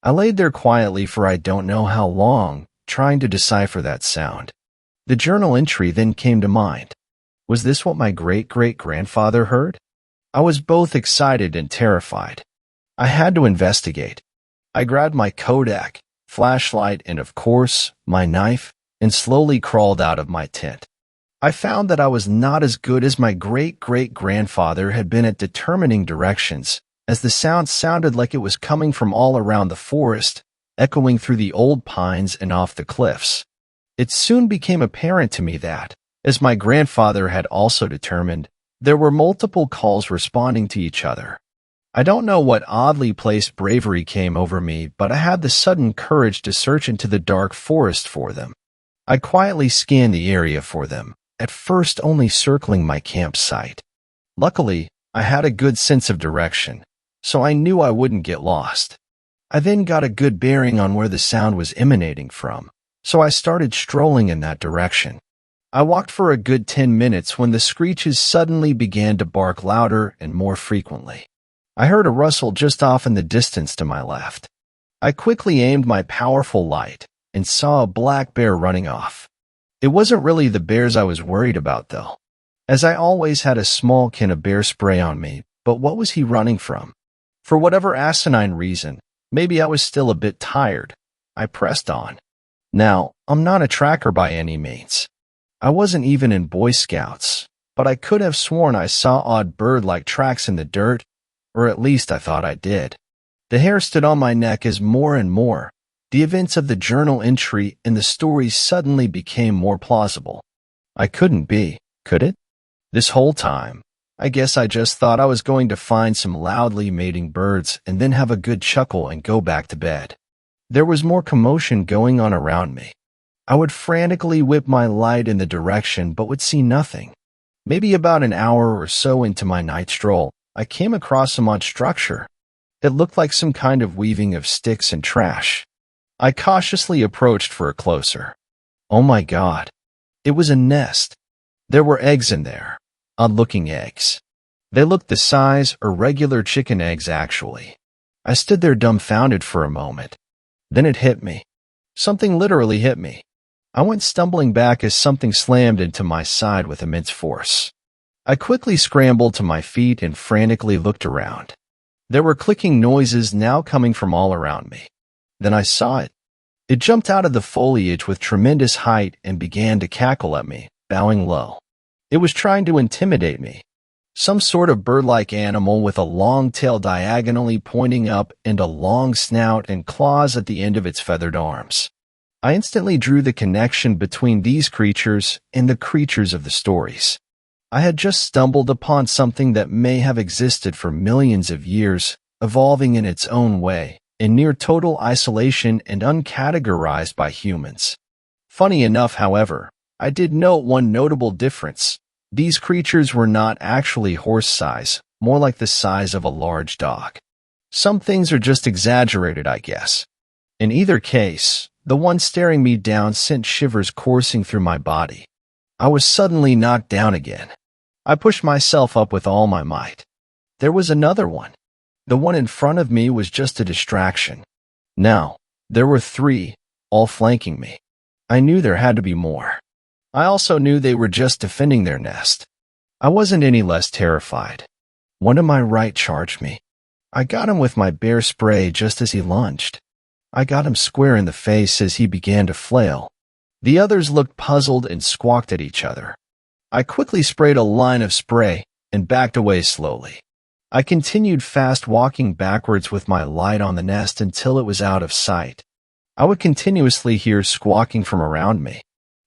I laid there quietly for I don't know how long, trying to decipher that sound. The journal entry then came to mind. Was this what my great-great-grandfather heard? I was both excited and terrified. I had to investigate. I grabbed my Kodak, flashlight, and of course, my knife, and slowly crawled out of my tent. I found that I was not as good as my great-great-grandfather had been at determining directions, as the sound sounded like it was coming from all around the forest, echoing through the old pines and off the cliffs. It soon became apparent to me that, as my grandfather had also determined, there were multiple calls responding to each other. I don't know what oddly placed bravery came over me, but I had the sudden courage to search into the dark forest for them. I quietly scanned the area for them, at first only circling my campsite. Luckily, I had a good sense of direction, so I knew I wouldn't get lost. I then got a good bearing on where the sound was emanating from, so I started strolling in that direction. I walked for a good 10 minutes when the screeches suddenly began to bark louder and more frequently. I heard a rustle just off in the distance to my left. I quickly aimed my powerful light and saw a black bear running off. It wasn't really the bears I was worried about, though, as I always had a small can of bear spray on me, but what was he running from? For whatever asinine reason, maybe I was still a bit tired, I pressed on. Now, I'm not a tracker by any means. I wasn't even in Boy Scouts, but I could have sworn I saw odd bird-like tracks in the dirt, or at least I thought I did. The hair stood on my neck as more and more, the events of the journal entry and the stories suddenly became more plausible. I couldn't be, could it? This whole time, I guess I just thought I was going to find some loudly mating birds and then have a good chuckle and go back to bed. There was more commotion going on around me. I would frantically whip my light in the direction but would see nothing. Maybe about an hour or so into my night stroll, I came across some odd structure. It looked like some kind of weaving of sticks and trash. I cautiously approached for a closer. Oh my God. It was a nest. There were eggs in there. Odd-looking eggs. They looked the size of regular chicken eggs, actually. I stood there dumbfounded for a moment. Then it hit me. Something literally hit me. I went stumbling back as something slammed into my side with immense force. I quickly scrambled to my feet and frantically looked around. There were clicking noises now coming from all around me. Then I saw it. It jumped out of the foliage with tremendous height and began to cackle at me, bowing low. It was trying to intimidate me. Some sort of bird-like animal with a long tail diagonally pointing up and a long snout and claws at the end of its feathered arms. I instantly drew the connection between these creatures and the creatures of the stories. I had just stumbled upon something that may have existed for millions of years, evolving in its own way, in near total isolation and uncategorized by humans. Funny enough, however, I did note one notable difference. These creatures were not actually horse size, more like the size of a large dog. Some things are just exaggerated, I guess. In either case, the one staring me down sent shivers coursing through my body. I was suddenly knocked down again. I pushed myself up with all my might. There was another one. The one in front of me was just a distraction. Now, there were three, all flanking me. I knew there had to be more. I also knew they were just defending their nest. I wasn't any less terrified. One to my right charged me. I got him with my bear spray just as he lunged. I got him square in the face as he began to flail. The others looked puzzled and squawked at each other. I quickly sprayed a line of spray and backed away slowly. I continued fast walking backwards with my light on the nest until it was out of sight. I would continuously hear squawking from around me.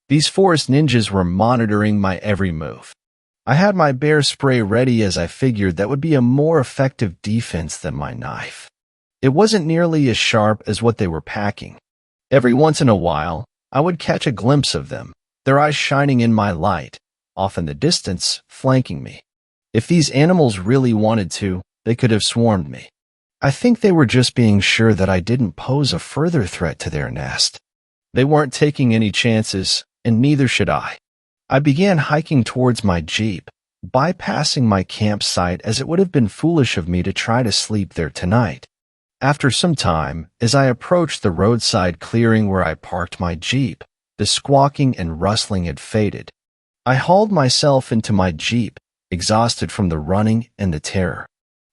These forest ninjas were monitoring my every move. I had my bear spray ready as I figured that would be a more effective defense than my knife. It wasn't nearly as sharp as what they were packing. Every once in a while, I would catch a glimpse of them, their eyes shining in my light, off in the distance, flanking me. If these animals really wanted to, they could have swarmed me. I think they were just being sure that I didn't pose a further threat to their nest. They weren't taking any chances, and neither should I. I began hiking towards my Jeep, bypassing my campsite as it would have been foolish of me to try to sleep there tonight. After some time, as I approached the roadside clearing where I parked my Jeep, the squawking and rustling had faded. I hauled myself into my Jeep, exhausted from the running and the terror.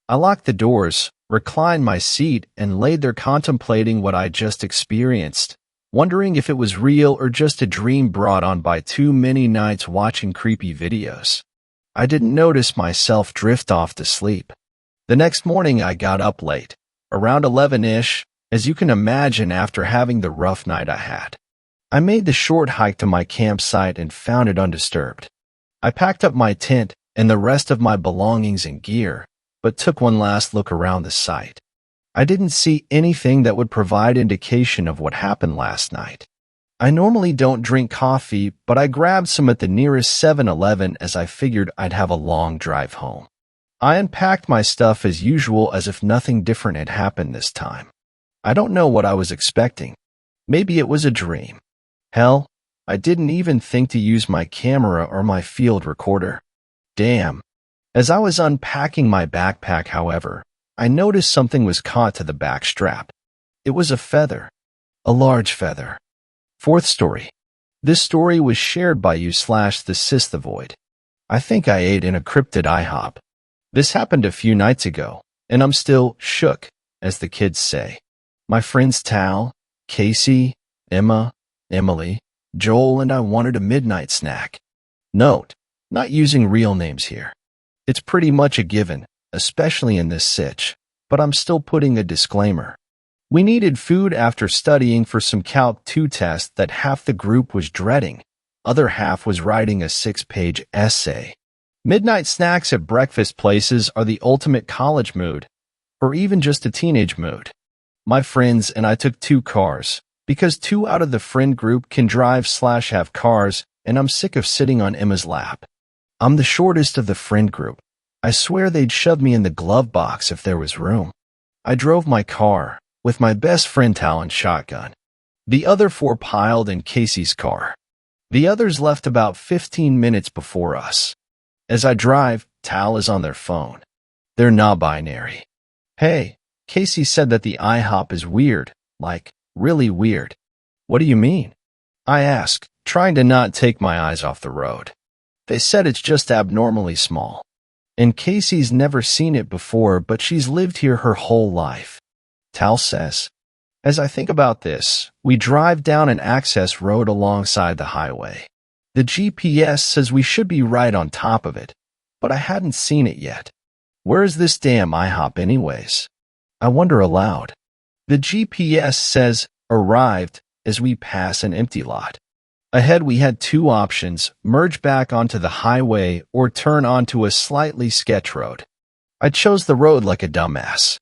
I locked the doors, reclined my seat, and laid there contemplating what I just experienced, wondering if it was real or just a dream brought on by too many nights watching creepy videos. I didn't notice myself drift off to sleep. The next morning I got up late, around 11-ish, as you can imagine after having the rough night I had. I made the short hike to my campsite and found it undisturbed. I packed up my tent and the rest of my belongings and gear, but took one last look around the site. I didn't see anything that would provide indication of what happened last night. I normally don't drink coffee, but I grabbed some at the nearest 7-Eleven as I figured I'd have a long drive home. I unpacked my stuff as usual as if nothing different had happened this time. I don't know what I was expecting. Maybe it was a dream. Hell, I didn't even think to use my camera or my field recorder. Damn. As I was unpacking my backpack, however, I noticed something was caught to the back strap. It was a feather. A large feather. Fourth story. This story was shared by you/the Void. I think I ate in a cryptid IHOP. This happened a few nights ago, and I'm still shook, as the kids say. My friends Tal, Casey, Emma, Emily, Joel, and I wanted a midnight snack. Note, not using real names here. It's pretty much a given, especially in this sitch, but I'm still putting a disclaimer. We needed food after studying for some Calc 2 test that half the group was dreading, other half was writing a 6-page essay. Midnight snacks at breakfast places are the ultimate college mood, or even just a teenage mood. My friends and I took 2 cars, because 2 out of the friend group can drive/have cars, and I'm sick of sitting on Emma's lap. I'm the shortest of the friend group. I swear they'd shove me in the glove box if there was room. I drove my car, with my best friend Tal and shotgun. The other 4 piled in Casey's car. The others left about 15 minutes before us. As I drive, Tal is on their phone. They're not binary. Hey, Casey said that the IHOP is weird, like, really weird. What do you mean? I ask, trying to not take my eyes off the road. They said it's just abnormally small. And Casey's never seen it before, but she's lived here her whole life. Tal says. As I think about this, we drive down an access road alongside the highway. The GPS says we should be right on top of it, but I hadn't seen it yet. Where is this damn IHOP anyways? I wonder aloud. The GPS says, arrived, as we pass an empty lot. Ahead we had 2 options, merge back onto the highway or turn onto a slightly sketch road. I chose the road like a dumbass.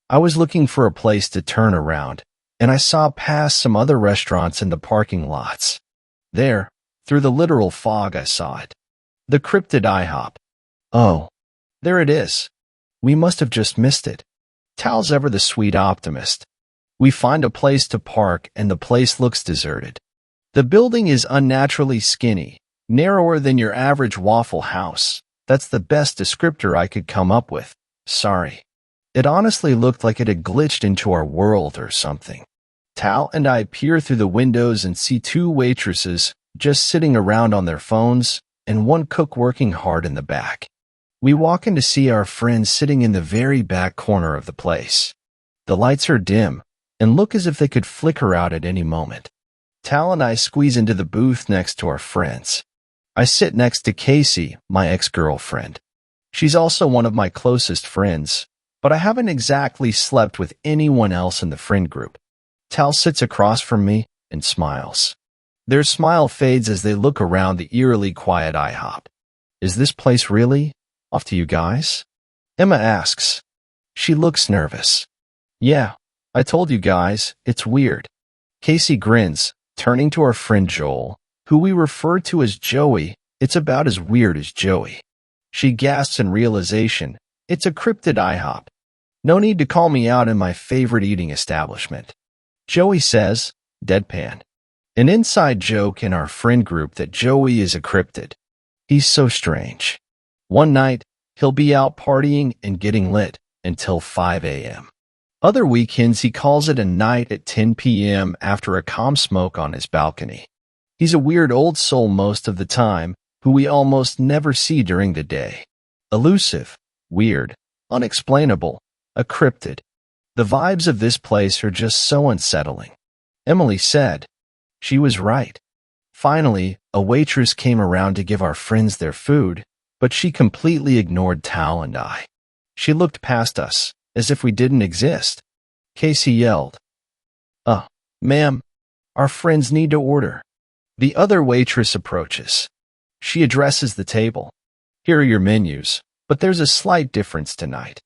I was looking for a place to turn around, and I saw past some other restaurants in the parking lots. There, through the literal fog, I saw it. The cryptid IHOP. Oh, there it is. We must have just missed it. Tal's ever the sweet optimist. We find a place to park and the place looks deserted. The building is unnaturally skinny, narrower than your average Waffle House. That's the best descriptor I could come up with. Sorry. It honestly looked like it had glitched into our world or something. Tal and I peer through the windows and see 2 waitresses just sitting around on their phones and 1 cook working hard in the back. We walk in to see our friends sitting in the very back corner of the place. The lights are dim and look as if they could flicker out at any moment. Tal and I squeeze into the booth next to our friends. I sit next to Casey, my ex-girlfriend. She's also one of my closest friends, but I haven't exactly slept with anyone else in the friend group. Tal sits across from me and smiles. Their smile fades as they look around the eerily quiet IHOP. Is this place really off to you guys? Emma asks. She looks nervous. Yeah, I told you guys, it's weird. Casey grins, turning to our friend Joel. who we refer to as Joey. It's about as weird as Joey. She gasps in realization. It's a cryptid IHOP. No need to call me out in my favorite eating establishment. Joey says, deadpan. An inside joke in our friend group that Joey is a cryptid. He's so strange. One night, he'll be out partying and getting lit until 5 a.m. Other weekends, he calls it a night at 10 p.m. after a calm smoke on his balcony. He's a weird old soul most of the time, who we almost never see during the day. Elusive, weird, unexplainable, a cryptid. The vibes of this place are just so unsettling. Emily said. She was right. Finally, a waitress came around to give our friends their food, but she completely ignored Tal and I. She looked past us, as if we didn't exist. Casey yelled, ma'am, our friends need to order. The other waitress approaches. She addresses the table. Here are your menus, but there's a slight difference tonight.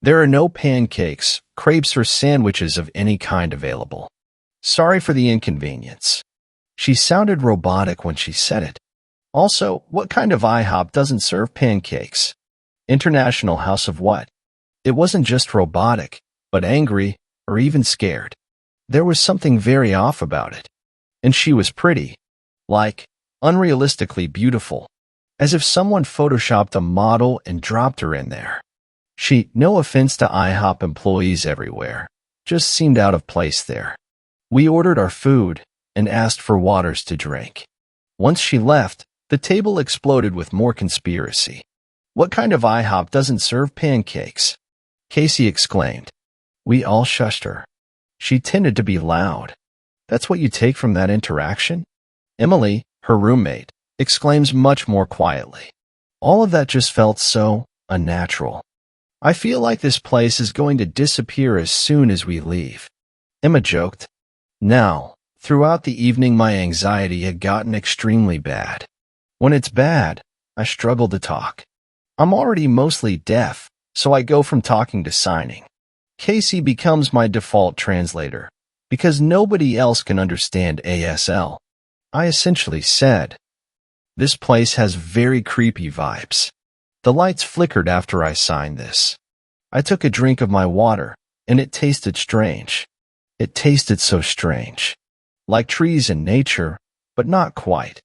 There are no pancakes, crepes, or sandwiches of any kind available. Sorry for the inconvenience. She sounded robotic when she said it. Also, what kind of IHOP doesn't serve pancakes? International House of what? It wasn't just robotic, but angry, or even scared. There was something very off about it. And she was pretty. Like, unrealistically beautiful. As if someone photoshopped a model and dropped her in there. She, no offense to IHOP employees everywhere, just seemed out of place there. We ordered our food and asked for waters to drink. Once she left, the table exploded with more conspiracy. What kind of IHOP doesn't serve pancakes? Casey exclaimed. We all shushed her. She tended to be loud. That's what you take from that interaction? Emily, her roommate, exclaims much more quietly. All of that just felt so unnatural. I feel like this place is going to disappear as soon as we leave. Emma joked. Now, throughout the evening my anxiety had gotten extremely bad. When it's bad, I struggle to talk. I'm already mostly deaf, so I go from talking to signing. Casey becomes my default translator, because nobody else can understand ASL. I essentially said, this place has very creepy vibes. The lights flickered after I signed this. I took a drink of my water, and it tasted strange. It tasted so strange. Like trees in nature, but not quite.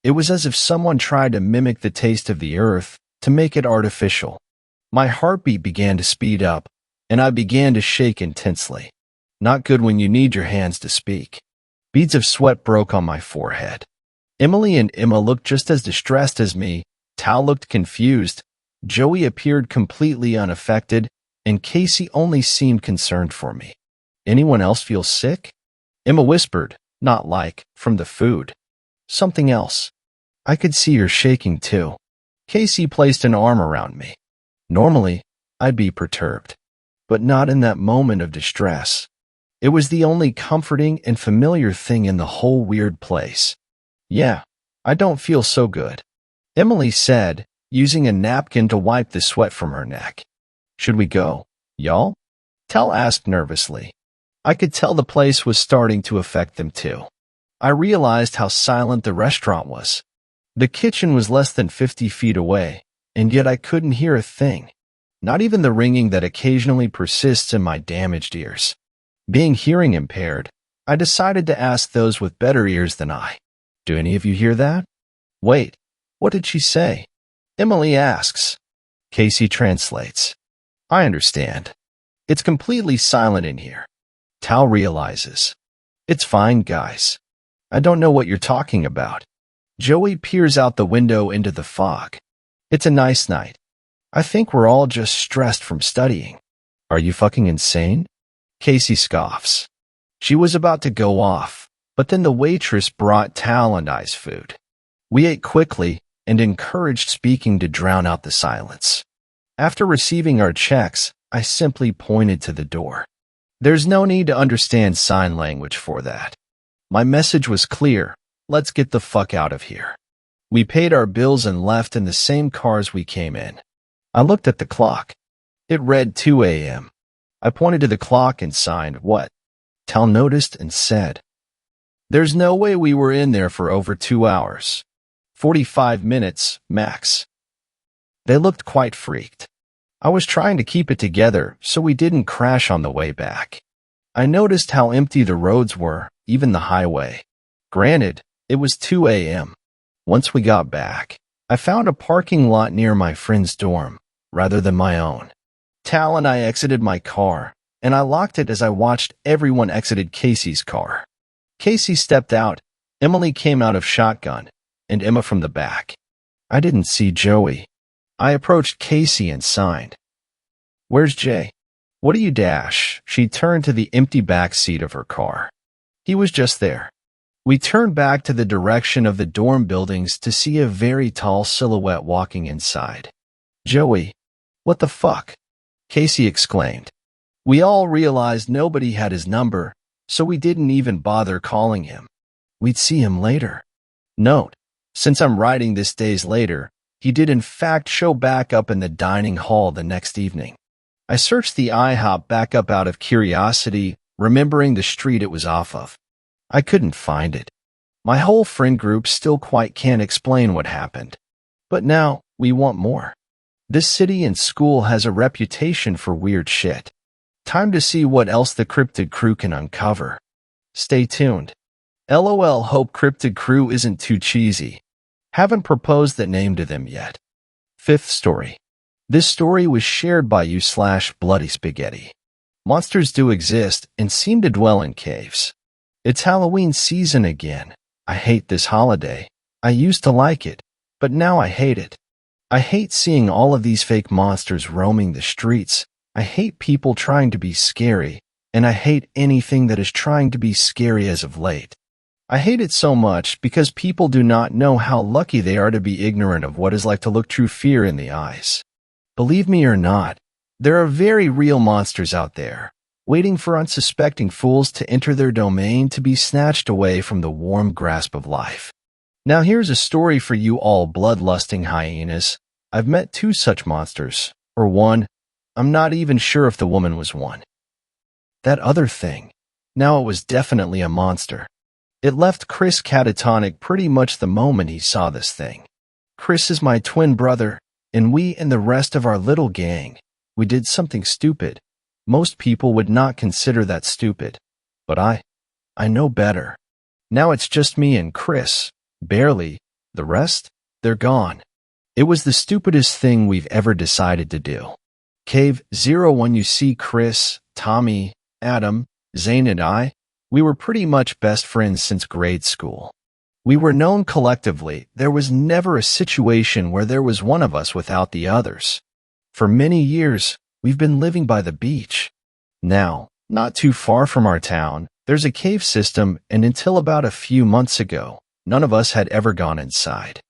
It was as if someone tried to mimic the taste of the earth to make it artificial. My heartbeat began to speed up, and I began to shake intensely. Not good when you need your hands to speak. Beads of sweat broke on my forehead. Emily and Emma looked just as distressed as me. Tal looked confused. Joey appeared completely unaffected, and Casey only seemed concerned for me. Anyone else feel sick? Emma whispered, not like, from the food. Something else. I could see her shaking too. Casey placed an arm around me. Normally, I'd be perturbed, but not in that moment of distress. It was the only comforting and familiar thing in the whole weird place. Yeah, I don't feel so good, Emily said, using a napkin to wipe the sweat from her neck. Should we go, y'all? Tal asked nervously. I could tell the place was starting to affect them too. I realized how silent the restaurant was. The kitchen was less than 50 feet away, and yet I couldn't hear a thing. Not even the ringing that occasionally persists in my damaged ears. Being hearing impaired, I decided to ask those with better ears than I. Do any of you hear that? Wait, what did she say? Emily asks. Casey translates. I understand. It's completely silent in here. Tal realizes. It's fine, guys. I don't know what you're talking about. Joey peers out the window into the fog. It's a nice night. I think we're all just stressed from studying. Are you fucking insane? Casey scoffs. She was about to go off, but then the waitress brought Tal and I's food. We ate quickly and encouraged speaking to drown out the silence. After receiving our checks, I simply pointed to the door. There's no need to understand sign language for that. My message was clear. Let's get the fuck out of here. We paid our bills and left in the same cars we came in. I looked at the clock. It read 2 a.m. I pointed to the clock and signed what? Tal noticed and said, There's no way we were in there for over 2 hours. 45 minutes, max. They looked quite freaked. I was trying to keep it together so we didn't crash on the way back. I noticed how empty the roads were, even the highway. Granted, it was 2 a.m. Once we got back, I found a parking lot near my friend's dorm, rather than my own. Tal and I exited my car, and I locked it as I watched everyone exited Casey's car. Casey stepped out, Emily came out of shotgun, and Emma from the back. I didn't see Joey. I approached Casey and signed. "Where's Jay?" "What do you dash?" She turned to the empty back seat of her car. He was just there. We turned back to the direction of the dorm buildings to see a very tall silhouette walking inside. "Joey, what the fuck?" Casey exclaimed. We all realized nobody had his number, so we didn't even bother calling him. We'd see him later. Note, since I'm writing this days later, he did in fact show back up in the dining hall the next evening. I searched the IHOP back up out of curiosity, remembering the street it was off of. I couldn't find it. My whole friend group still quite can't explain what happened. But now, we want more. This city and school has a reputation for weird shit. Time to see what else the Cryptid crew can uncover. Stay tuned. LOL, hope Cryptid crew isn't too cheesy. Haven't proposed that name to them yet. Fifth story. This story was shared by you/Bloody Spaghetti. Monsters do exist and seem to dwell in caves. It's Halloween season again. I hate this holiday. I used to like it, but now I hate it. I hate seeing all of these fake monsters roaming the streets. I hate people trying to be scary, and I hate anything that is trying to be scary as of late. I hate it so much because people do not know how lucky they are to be ignorant of what it's like to look true fear in the eyes. Believe me or not, there are very real monsters out there, waiting for unsuspecting fools to enter their domain to be snatched away from the warm grasp of life. Now here's a story for you all bloodlusting hyenas. I've met 2 such monsters, or one. I'm not even sure if the woman was one. That other thing. Now it was definitely a monster. It left Chris catatonic pretty much the moment he saw this thing. Chris is my twin brother, and we and the rest of our little gang, we did something stupid. Most people would not consider that stupid. But I know better. Now it's just me and Chris. Barely. The rest? They're gone. It was the stupidest thing we've ever decided to do. Cave 01, you see Chris, Tommy, Adam, Zane and I, we were pretty much best friends since grade school. We were known collectively. There was never a situation where there was one of us without the others. For many years, we've been living by the beach. Now, not too far from our town, there's a cave system, and until about a few months ago, none of us had ever gone inside.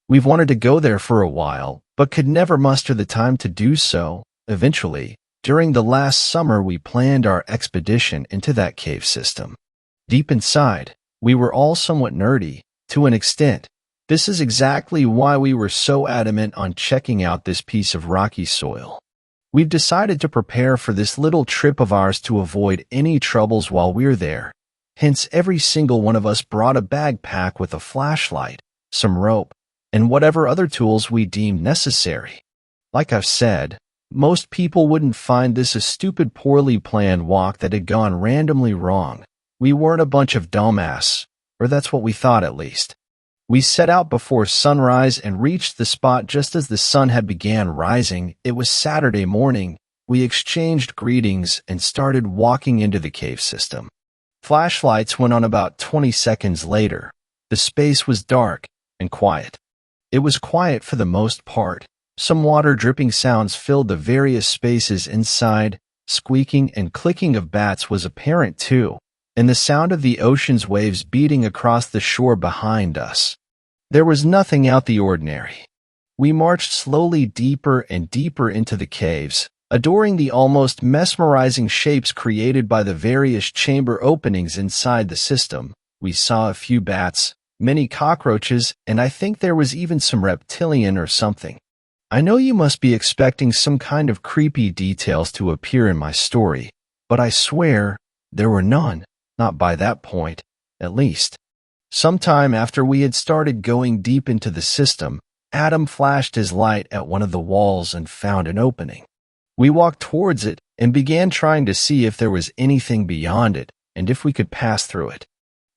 We've wanted to go there for a while, but could never muster the time to do so. Eventually, during the last summer, we planned our expedition into that cave system. Deep inside, we were all somewhat nerdy, to an extent. This is exactly why we were so adamant on checking out this piece of rocky soil. We've decided to prepare for this little trip of ours to avoid any troubles while we're there. Hence, every single one of us brought a backpack with a flashlight, some rope, and whatever other tools we deemed necessary. Like I've said, most people wouldn't find this a stupid, poorly planned walk that had gone randomly wrong. We weren't a bunch of dumbass, or that's what we thought at least. We set out before sunrise and reached the spot just as the sun had began rising. It was Saturday morning. We exchanged greetings and started walking into the cave system. Flashlights went on about 20 seconds later. The space was dark and quiet. It was quiet for the most part. Some water dripping sounds filled the various spaces inside. Squeaking and clicking of bats was apparent too, and the sound of the ocean's waves beating across the shore behind us. There was nothing out the ordinary. We marched slowly deeper and deeper into the caves, adoring the almost mesmerizing shapes created by the various chamber openings inside the system. We saw a few bats, many cockroaches, and I think there was even some reptilian or something. I know you must be expecting some kind of creepy details to appear in my story, but I swear there were none. Not by that point. at least. Sometime after we had started going deep into the system, Adam flashed his light at one of the walls and found an opening. We walked towards it and began trying to see if there was anything beyond it and if we could pass through it.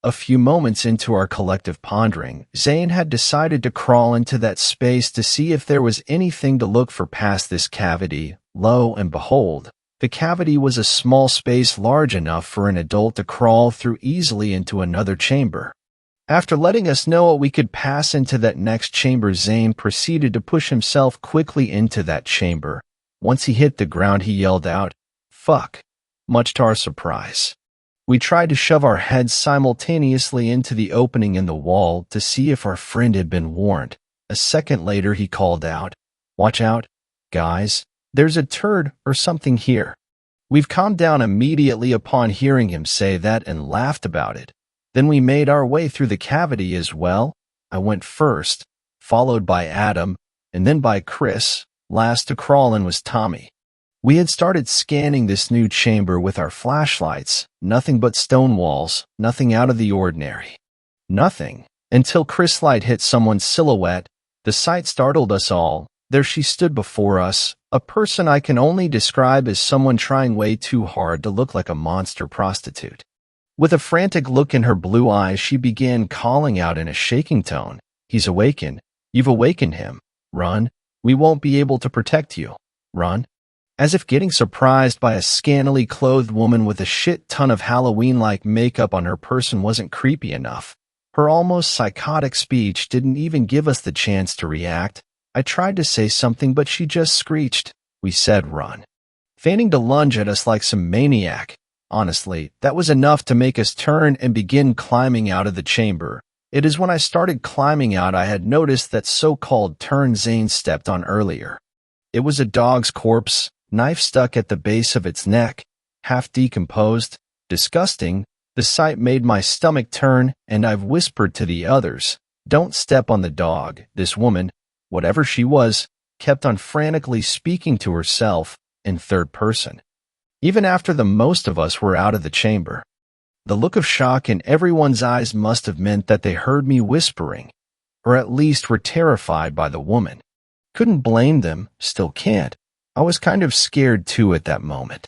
A few moments into our collective pondering, Zane had decided to crawl into that space to see if there was anything to look for past this cavity. Lo and behold, the cavity was a small space large enough for an adult to crawl through easily into another chamber. After letting us know we could pass into that next chamber, Zane proceeded to push himself quickly into that chamber. Once he hit the ground, he yelled out, "Fuck," much to our surprise. We tried to shove our heads simultaneously into the opening in the wall to see if our friend had been warned. A second later, he called out, "Watch out, guys, there's a turd or something here." We've calmed down immediately upon hearing him say that and laughed about it. Then we made our way through the cavity as well. I went first, followed by Adam, and then by Chris. Last to crawl in was Tommy. We had started scanning this new chamber with our flashlights, nothing but stone walls, nothing out of the ordinary. Nothing, until Chris' light hit someone's silhouette. The sight startled us all. There she stood before us, a person I can only describe as someone trying way too hard to look like a monster prostitute. With a frantic look in her blue eyes, she began calling out in a shaking tone, "He's awakened. You've awakened him. Run. We won't be able to protect you. Run." As if getting surprised by a scantily clothed woman with a shit ton of Halloween-like makeup on her person wasn't creepy enough. Her almost psychotic speech didn't even give us the chance to react. I tried to say something, but she just screeched. We said run, feigning to lunge at us like some maniac. Honestly, that was enough to make us turn and begin climbing out of the chamber. It is when I started climbing out I had noticed that so-called turn Zane stepped on earlier. It was a dog's corpse, knife stuck at the base of its neck, half decomposed, disgusting. The sight made my stomach turn, and I've whispered to the others, "Don't step on the dog." This woman, whatever she was, kept on frantically speaking to herself in third person, even after the most of us were out of the chamber. The look of shock in everyone's eyes must have meant that they heard me whispering, or at least were terrified by the woman. Couldn't blame them, still can't. I was kind of scared too at that moment.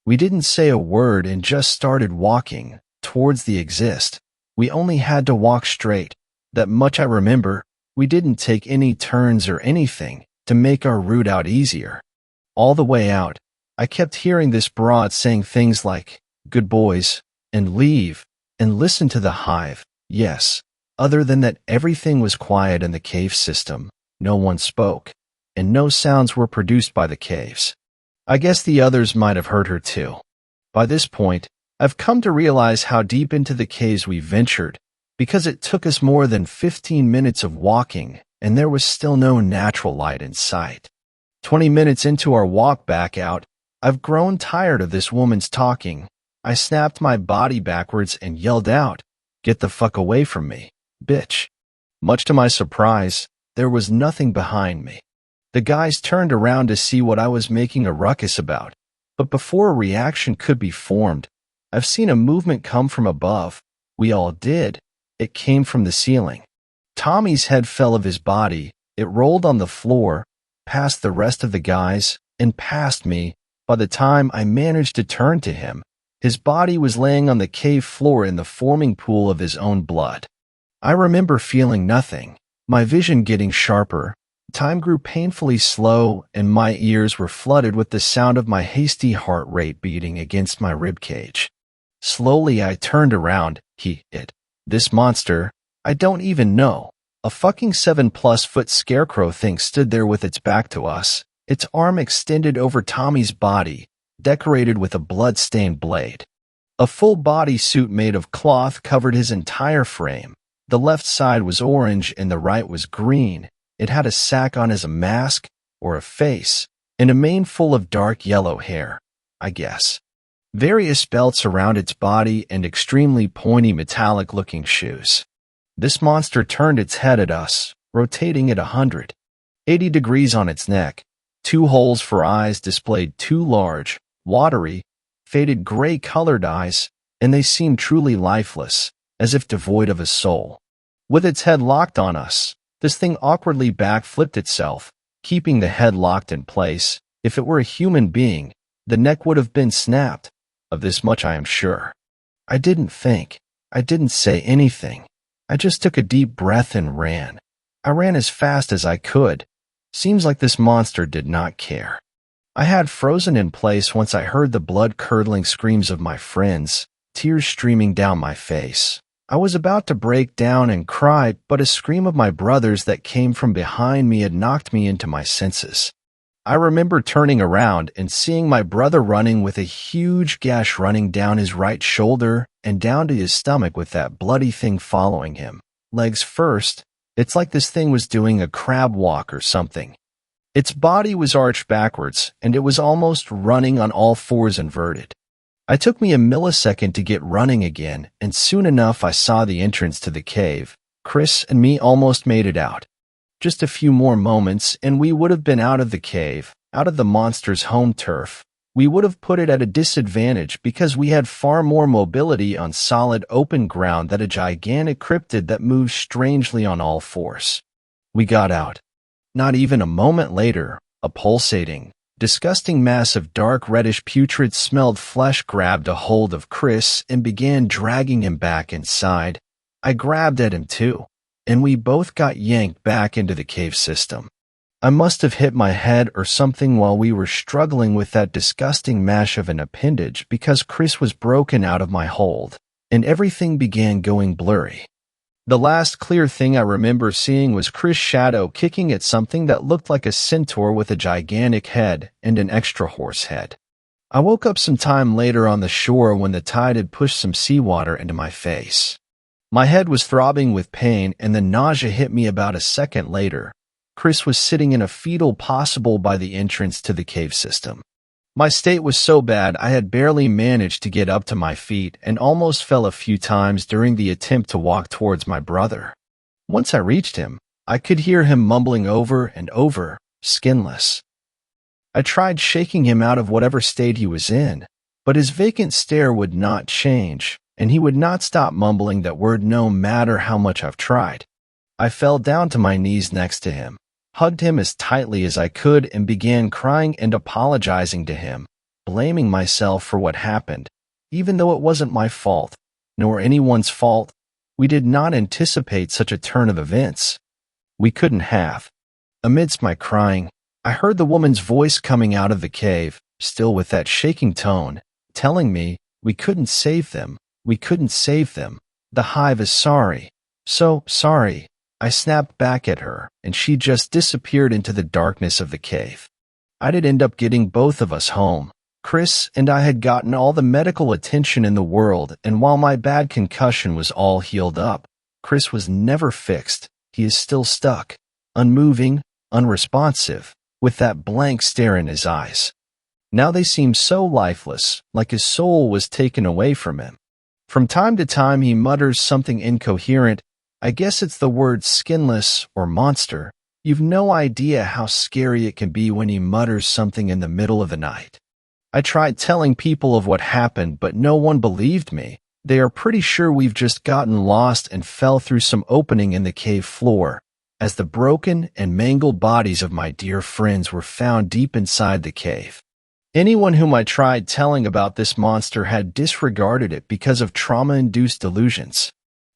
We didn't say a word and just started walking towards the exit. We only had to walk straight. That much I remember. We didn't take any turns or anything to make our route out easier. All the way out, I kept hearing this broad saying things like, "Good boys," and "leave," and "listen to the hive." Yes, other than that, everything was quiet in the cave system. No one spoke, and no sounds were produced by the caves. I guess the others might have heard her too. By this point, I've come to realize how deep into the caves we ventured, because it took us more than 15 minutes of walking, and there was still no natural light in sight. 20 minutes into our walk back out, I've grown tired of this woman's talking. I snapped my body backwards and yelled out, "Get the fuck away from me, bitch." Much to my surprise, there was nothing behind me. The guys turned around to see what I was making a ruckus about, but before a reaction could be formed, I've seen a movement come from above. We all did. It came from the ceiling. Tommy's head fell of his body. It rolled on the floor, past the rest of the guys, and past me. By the time I managed to turn to him, his body was laying on the cave floor in the forming pool of his own blood. I remember feeling nothing, my vision getting sharper. Time grew painfully slow, and my ears were flooded with the sound of my hasty heart rate beating against my ribcage. Slowly I turned around. This monster, I don't even know. A fucking 7-plus-foot scarecrow thing stood there with its back to us, its arm extended over Tommy's body, decorated with a blood-stained blade. A full body suit made of cloth covered his entire frame. The left side was orange and the right was green. It had a sack on as a mask, or a face, and a mane full of dark yellow hair, I guess. Various belts around its body and extremely pointy metallic-looking shoes. This monster turned its head at us, rotating at 180 degrees on its neck. 2 holes for eyes displayed 2 large, watery, faded gray-colored eyes, and they seemed truly lifeless. as if devoid of a soul. With its head locked on us, this thing awkwardly backflipped itself, keeping the head locked in place. If it were a human being, the neck would have been snapped. Of this much I am sure. I didn't think. I didn't say anything. I just took a deep breath and ran. I ran as fast as I could. Seems like this monster did not care. I had frozen in place once I heard the blood-curdling screams of my friends, tears streaming down my face. I was about to break down and cry, but a scream of my brother's that came from behind me had knocked me into my senses. I remember turning around and seeing my brother running with a huge gash running down his right shoulder and down to his stomach with that bloody thing following him. Legs first. It's like this thing was doing a crab walk or something. Its body was arched backwards, and it was almost running on all fours inverted. It took me a millisecond to get running again, and soon enough I saw the entrance to the cave. Chris and me almost made it out. Just a few more moments, and we would have been out of the cave, out of the monster's home turf. We would have put it at a disadvantage because we had far more mobility on solid open ground than a gigantic cryptid that moves strangely on all fours. We got out. Not even a moment later, a pulsating, disgusting mass of dark reddish putrid smelled flesh grabbed a hold of Chris and began dragging him back inside. I grabbed at him too, and we both got yanked back into the cave system. I must have hit my head or something while we were struggling with that disgusting mash of an appendage because Chris was broken out of my hold, and everything began going blurry. The last clear thing I remember seeing was Chris' shadow kicking at something that looked like a centaur with a gigantic head and an extra horse head. I woke up some time later on the shore when the tide had pushed some seawater into my face. My head was throbbing with pain and the nausea hit me about a second later. Chris was sitting in a fetal possible by the entrance to the cave system. My state was so bad I had barely managed to get up to my feet and almost fell a few times during the attempt to walk towards my brother. Once I reached him, I could hear him mumbling over and over, "Skinless." I tried shaking him out of whatever state he was in, but his vacant stare would not change, and he would not stop mumbling that word no matter how much I've tried. I fell down to my knees next to him, hugged him as tightly as I could, and began crying and apologizing to him, blaming myself for what happened, even though it wasn't my fault, nor anyone's fault. We did not anticipate such a turn of events. We couldn't have. Amidst my crying, I heard the woman's voice coming out of the cave, still with that shaking tone, telling me, "We couldn't save them. We couldn't save them. The hive is sorry. So sorry." I snapped back at her, and she just disappeared into the darkness of the cave. I did end up getting both of us home. Chris and I had gotten all the medical attention in the world, and while my bad concussion was all healed up, Chris was never fixed. He is still stuck, unmoving, unresponsive, with that blank stare in his eyes. Now they seem so lifeless, like his soul was taken away from him. From time to time he mutters something incoherent. I guess it's the word skinless or monster. You've no idea how scary it can be when he mutters something in the middle of the night. I tried telling people of what happened, but no one believed me. They are pretty sure we've just gotten lost and fell through some opening in the cave floor, as the broken and mangled bodies of my dear friends were found deep inside the cave. Anyone whom I tried telling about this monster had disregarded it because of trauma-induced delusions.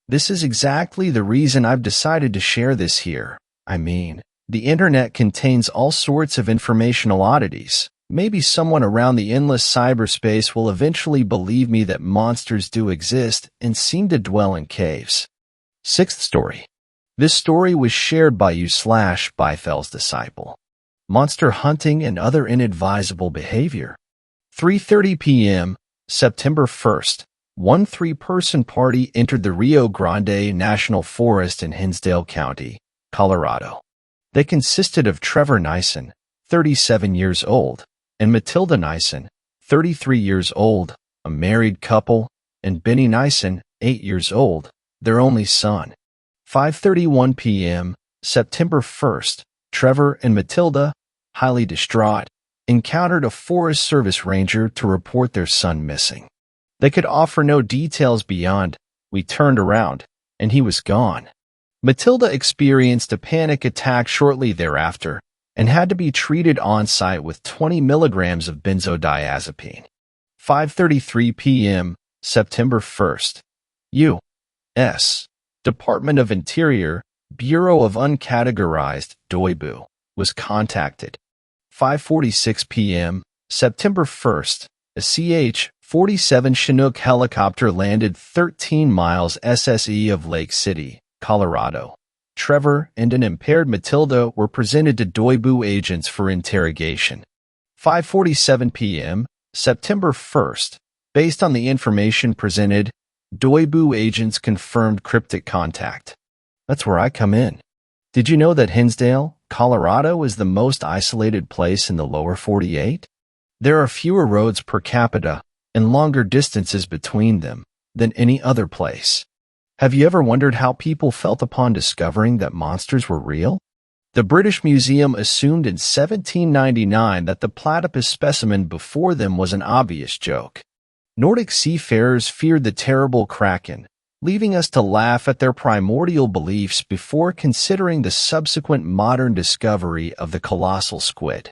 This is exactly the reason I've decided to share this here. I mean, the internet contains all sorts of informational oddities. Maybe someone around the endless cyberspace will eventually believe me that monsters do exist and seem to dwell in caves. Sixth story. This story was shared by you/Byfel's disciple. Monster hunting and other inadvisable behavior. 3:30 p.m., September 1st. One three-person party entered the Rio Grande National Forest in Hinsdale County, Colorado. They consisted of Trevor Nyson, 37 years old, and Matilda Nyson, 33 years old, a married couple, and Benny Nyson, 8 years old, their only son. 5:31 p.m., September 1st, Trevor and Matilda, highly distraught, encountered a Forest Service ranger to report their son missing. They could offer no details beyond, We turned around, and he was gone. Matilda experienced a panic attack shortly thereafter and had to be treated on-site with 20 milligrams of benzodiazepine. 5:33 p.m., September 1st. U.S. Department of Interior, Bureau of Uncategorized, Doibu, was contacted. 5:46 p.m., September 1st, a CH-47 Chinook helicopter landed 13 miles SSE of Lake City, Colorado. Trevor and an impaired Matilda were presented to Doibu agents for interrogation. 5:47 p.m., September 1st. Based on the information presented, Doibu agents confirmed cryptic contact. That's where I come in. Did you know that Hinsdale, Colorado is the most isolated place in the lower 48? There are fewer roads per capita and longer distances between them than any other place. Have you ever wondered how people felt upon discovering that monsters were real? The British Museum assumed in 1799 that the platypus specimen before them was an obvious joke. Nordic seafarers feared the terrible kraken, leaving us to laugh at their primordial beliefs before considering the subsequent modern discovery of the colossal squid.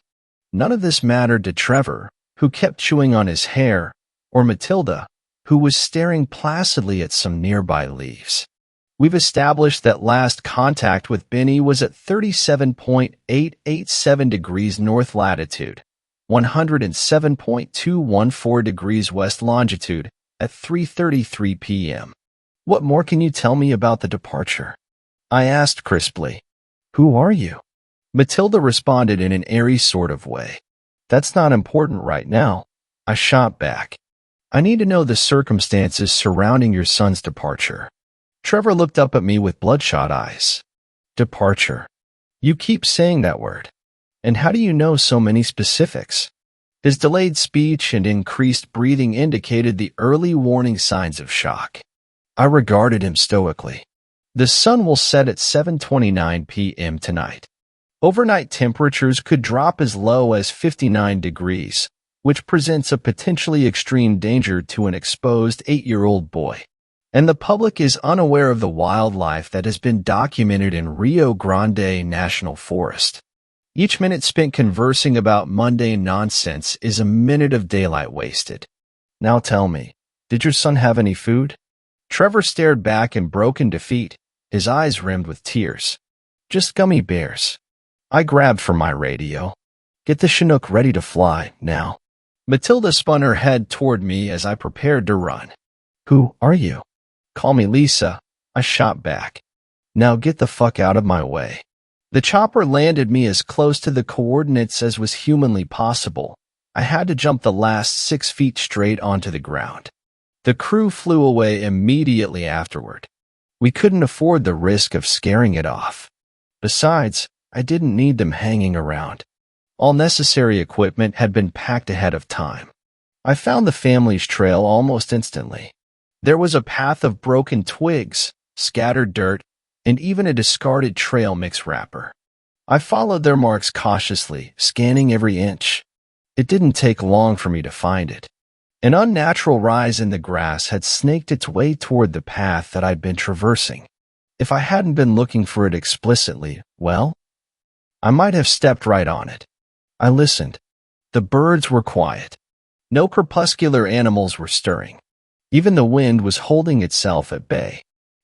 None of this mattered to Trevor, who kept chewing on his hair, or Matilda, who was staring placidly at some nearby leaves. We've established that last contact with Benny was at 37.887 degrees north latitude, 107.214 degrees west longitude, at 3:33 p.m. What more can you tell me about the departure? I asked crisply. Who are you? Matilda responded in an airy sort of way. That's not important right now. I shot back. I need to know the circumstances surrounding your son's departure. Trevor looked up at me with bloodshot eyes. Departure. You keep saying that word. And how do you know so many specifics? His delayed speech and increased breathing indicated the early warning signs of shock. I regarded him stoically. The sun will set at 7:29 p.m. tonight. Overnight temperatures could drop as low as 59 degrees, which presents a potentially extreme danger to an exposed 8-year-old boy. And the public is unaware of the wildlife that has been documented in Rio Grande National Forest. Each minute spent conversing about mundane nonsense is a minute of daylight wasted. Now tell me, did your son have any food? Trevor stared back in broken defeat, his eyes rimmed with tears. Just gummy bears. I grabbed for my radio. Get the Chinook ready to fly, now. Matilda spun her head toward me as I prepared to run. Who are you? Call me Lisa. I shot back. Now get the fuck out of my way. The chopper landed me as close to the coordinates as was humanly possible. I had to jump the last 6 feet straight onto the ground. The crew flew away immediately afterward. We couldn't afford the risk of scaring it off. Besides, I didn't need them hanging around. All necessary equipment had been packed ahead of time. I found the family's trail almost instantly. There was a path of broken twigs, scattered dirt, and even a discarded trail mix wrapper. I followed their marks cautiously, scanning every inch. It didn't take long for me to find it. An unnatural rise in the grass had snaked its way toward the path that I'd been traversing. If I hadn't been looking for it explicitly, well, I might have stepped right on it. I listened. The birds were quiet. No crepuscular animals were stirring. Even the wind was holding itself at bay.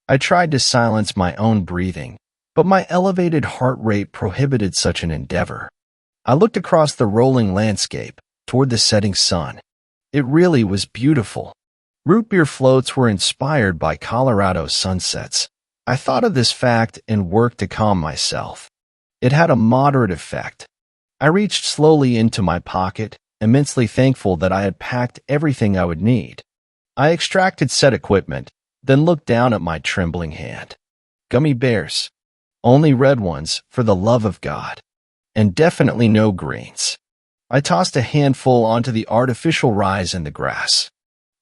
I tried to silence my own breathing, but my elevated heart rate prohibited such an endeavor. I looked across the rolling landscape, toward the setting sun. It really was beautiful. Root beer floats were inspired by Colorado sunsets. I thought of this fact and worked to calm myself. It had a moderate effect. I reached slowly into my pocket, immensely thankful that I had packed everything I would need. I extracted said equipment, then looked down at my trembling hand. Gummy bears. Only red ones, for the love of God. And definitely no greens. I tossed a handful onto the artificial rise in the grass.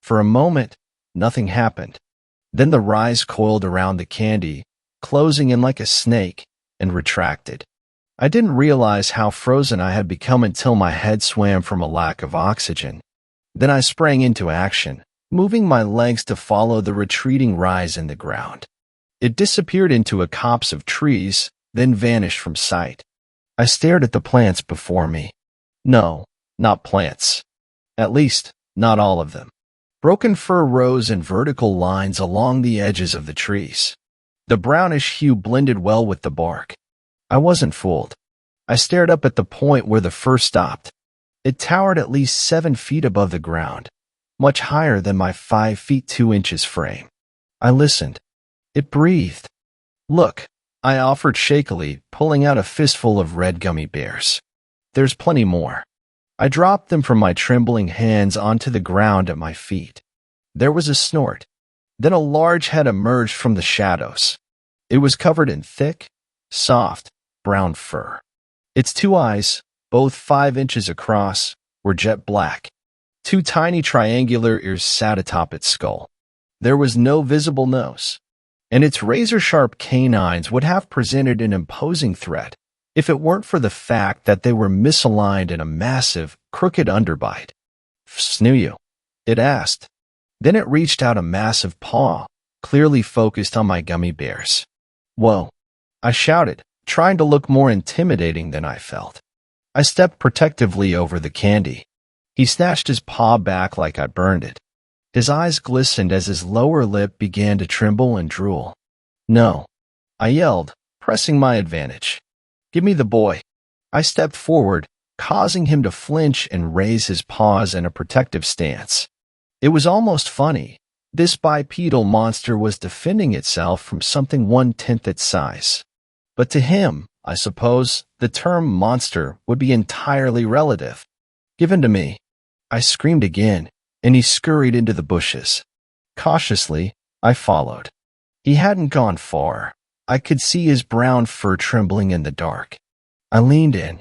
For a moment, nothing happened. Then the rise coiled around the candy, closing in like a snake, and retracted. I didn't realize how frozen I had become until my head swam from a lack of oxygen. Then I sprang into action, moving my legs to follow the retreating rise in the ground. It disappeared into a copse of trees, then vanished from sight. I stared at the plants before me. No, not plants. At least, not all of them. Broken fir rose in vertical lines along the edges of the trees. The brownish hue blended well with the bark. I wasn't fooled. I stared up at the point where the fir stopped. It towered at least 7 feet above the ground, much higher than my 5 feet 2 inches frame. I listened. It breathed. Look, I offered shakily, pulling out a fistful of red gummy bears. There's plenty more. I dropped them from my trembling hands onto the ground at my feet. There was a snort. Then a large head emerged from the shadows. It was covered in thick, soft, brown fur. Its 2 eyes, both 5 inches across, were jet black. 2 tiny triangular ears sat atop its skull. There was no visible nose, and its razor-sharp canines would have presented an imposing threat if it weren't for the fact that they were misaligned in a massive, crooked underbite. "Snoo you?" it asked. Then it reached out a massive paw, clearly focused on my gummy bears. "Whoa," I shouted, trying to look more intimidating than I felt. I stepped protectively over the candy. He snatched his paw back like I burned it. His eyes glistened as his lower lip began to tremble and drool. "No," I yelled, pressing my advantage. "Give me the boy." I stepped forward, causing him to flinch and raise his paws in a protective stance. It was almost funny. This bipedal monster was defending itself from something 1/10 its size. But to him, I suppose, the term monster would be entirely relative. "Given to me." I screamed again, and he scurried into the bushes. Cautiously, I followed. He hadn't gone far. I could see his brown fur trembling in the dark. I leaned in.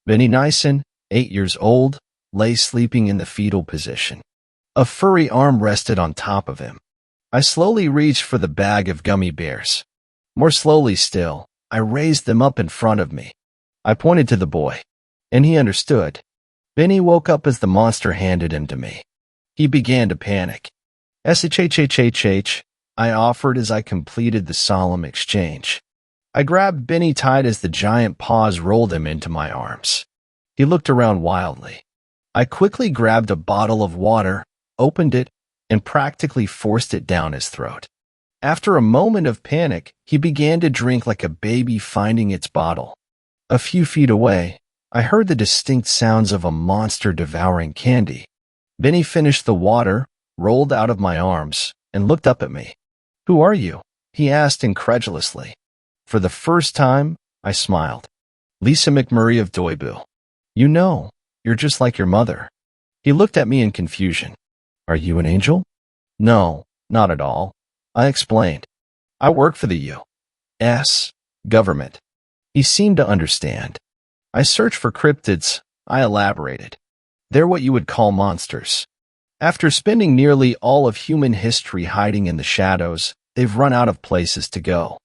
Benny Nyson, 8 years old, lay sleeping in the fetal position. A furry arm rested on top of him. I slowly reached for the bag of gummy bears. More slowly still, I raised them up in front of me. I pointed to the boy, and he understood. Benny woke up as the monster handed him to me. He began to panic. "SHHHHH," I offered as I completed the solemn exchange. I grabbed Benny tight as the giant paws rolled him into my arms. He looked around wildly. I quickly grabbed a bottle of water, opened it, and practically forced it down his throat. After a moment of panic, he began to drink like a baby finding its bottle. A few feet away, I heard the distinct sounds of a monster devouring candy. Benny finished the water, rolled out of my arms, and looked up at me. "Who are you?" he asked incredulously. For the first time, I smiled. "Lisa McMurray of Doibu. You know, you're just like your mother." He looked at me in confusion. "Are you an angel?" "No, not at all," I explained. "I work for the U.S. government." He seemed to understand. "I search for cryptids," I elaborated. "They're what you would call monsters. After spending nearly all of human history hiding in the shadows, they've run out of places to go.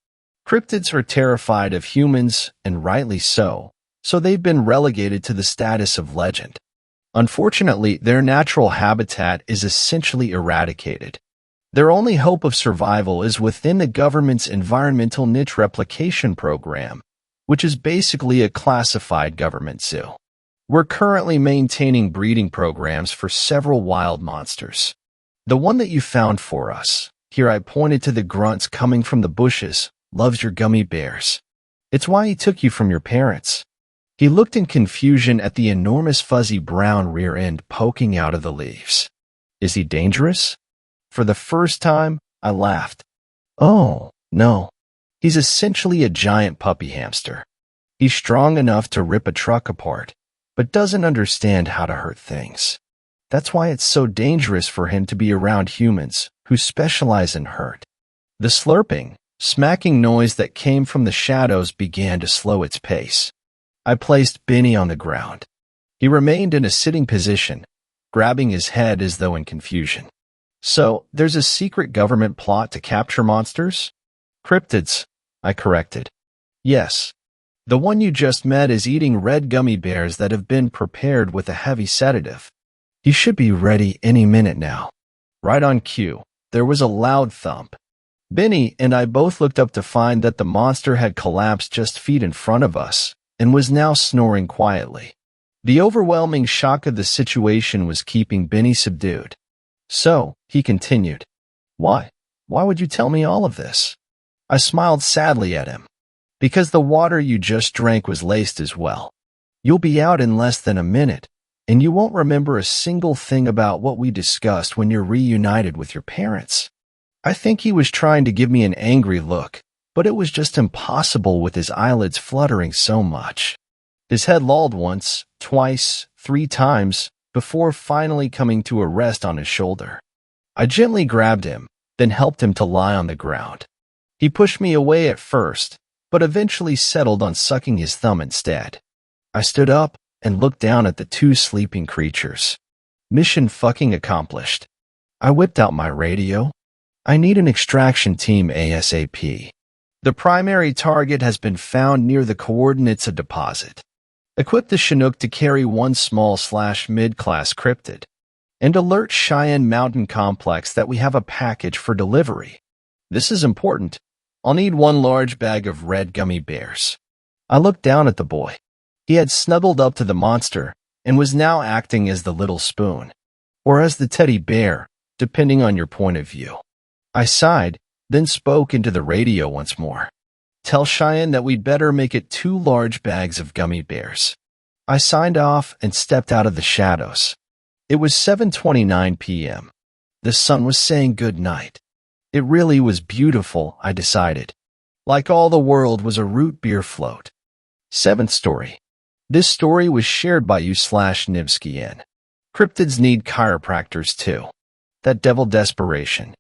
Cryptids are terrified of humans, and rightly so they've been relegated to the status of legend. Unfortunately, their natural habitat is essentially eradicated. Their only hope of survival is within the government's environmental niche replication program, which is basically a classified government zoo. We're currently maintaining breeding programs for several wild monsters. The one that you found for us," here I pointed to the grunts coming from the bushes, "loves your gummy bears. It's why he took you from your parents." He looked in confusion at the enormous fuzzy brown rear end poking out of the leaves. "Is he dangerous?" For the first time, I laughed. "Oh, no. He's essentially a giant puppy hamster. He's strong enough to rip a truck apart, but doesn't understand how to hurt things. That's why it's so dangerous for him to be around humans who specialize in hurt." The slurping, smacking noise that came from the shadows began to slow its pace. I placed Benny on the ground. He remained in a sitting position, grabbing his head as though in confusion. "So, there's a secret government plot to capture monsters?" "Cryptids," I corrected. "Yes. The one you just met is eating red gummy bears that have been prepared with a heavy sedative. He should be ready any minute now." Right on cue, there was a loud thump. Benny and I both looked up to find that the monster had collapsed just feet in front of us and was now snoring quietly. The overwhelming shock of the situation was keeping Benny subdued. So, he continued, Why? Why would you tell me all of this? I smiled sadly at him. Because the water you just drank was laced as well. You'll be out in less than a minute, and you won't remember a single thing about what we discussed when you're reunited with your parents. I think he was trying to give me an angry look, but it was just impossible with his eyelids fluttering so much. His head lolled once, twice, 3 times, before finally coming to a rest on his shoulder. I gently grabbed him, then helped him to lie on the ground. He pushed me away at first, but eventually settled on sucking his thumb instead. I stood up and looked down at the 2 sleeping creatures. Mission fucking accomplished. I whipped out my radio. I need an extraction team ASAP. The primary target has been found near the coordinates of deposit. Equip the Chinook to carry 1 small/mid-class cryptid. And alert Cheyenne Mountain Complex that we have a package for delivery. This is important. I'll need 1 large bag of red gummy bears. I looked down at the boy. He had snuggled up to the monster and was now acting as the little spoon, or as the teddy bear, depending on your point of view. I sighed, then spoke into the radio once more. Tell Cheyenne that we'd better make it 2 large bags of gummy bears. I signed off and stepped out of the shadows. It was 7:29 p.m. The sun was saying good night. It really was beautiful, I decided. Like all the world was a root beer float. 7th story. This story was shared by you/Nivskian. Cryptids need chiropractors too. That devil desperation.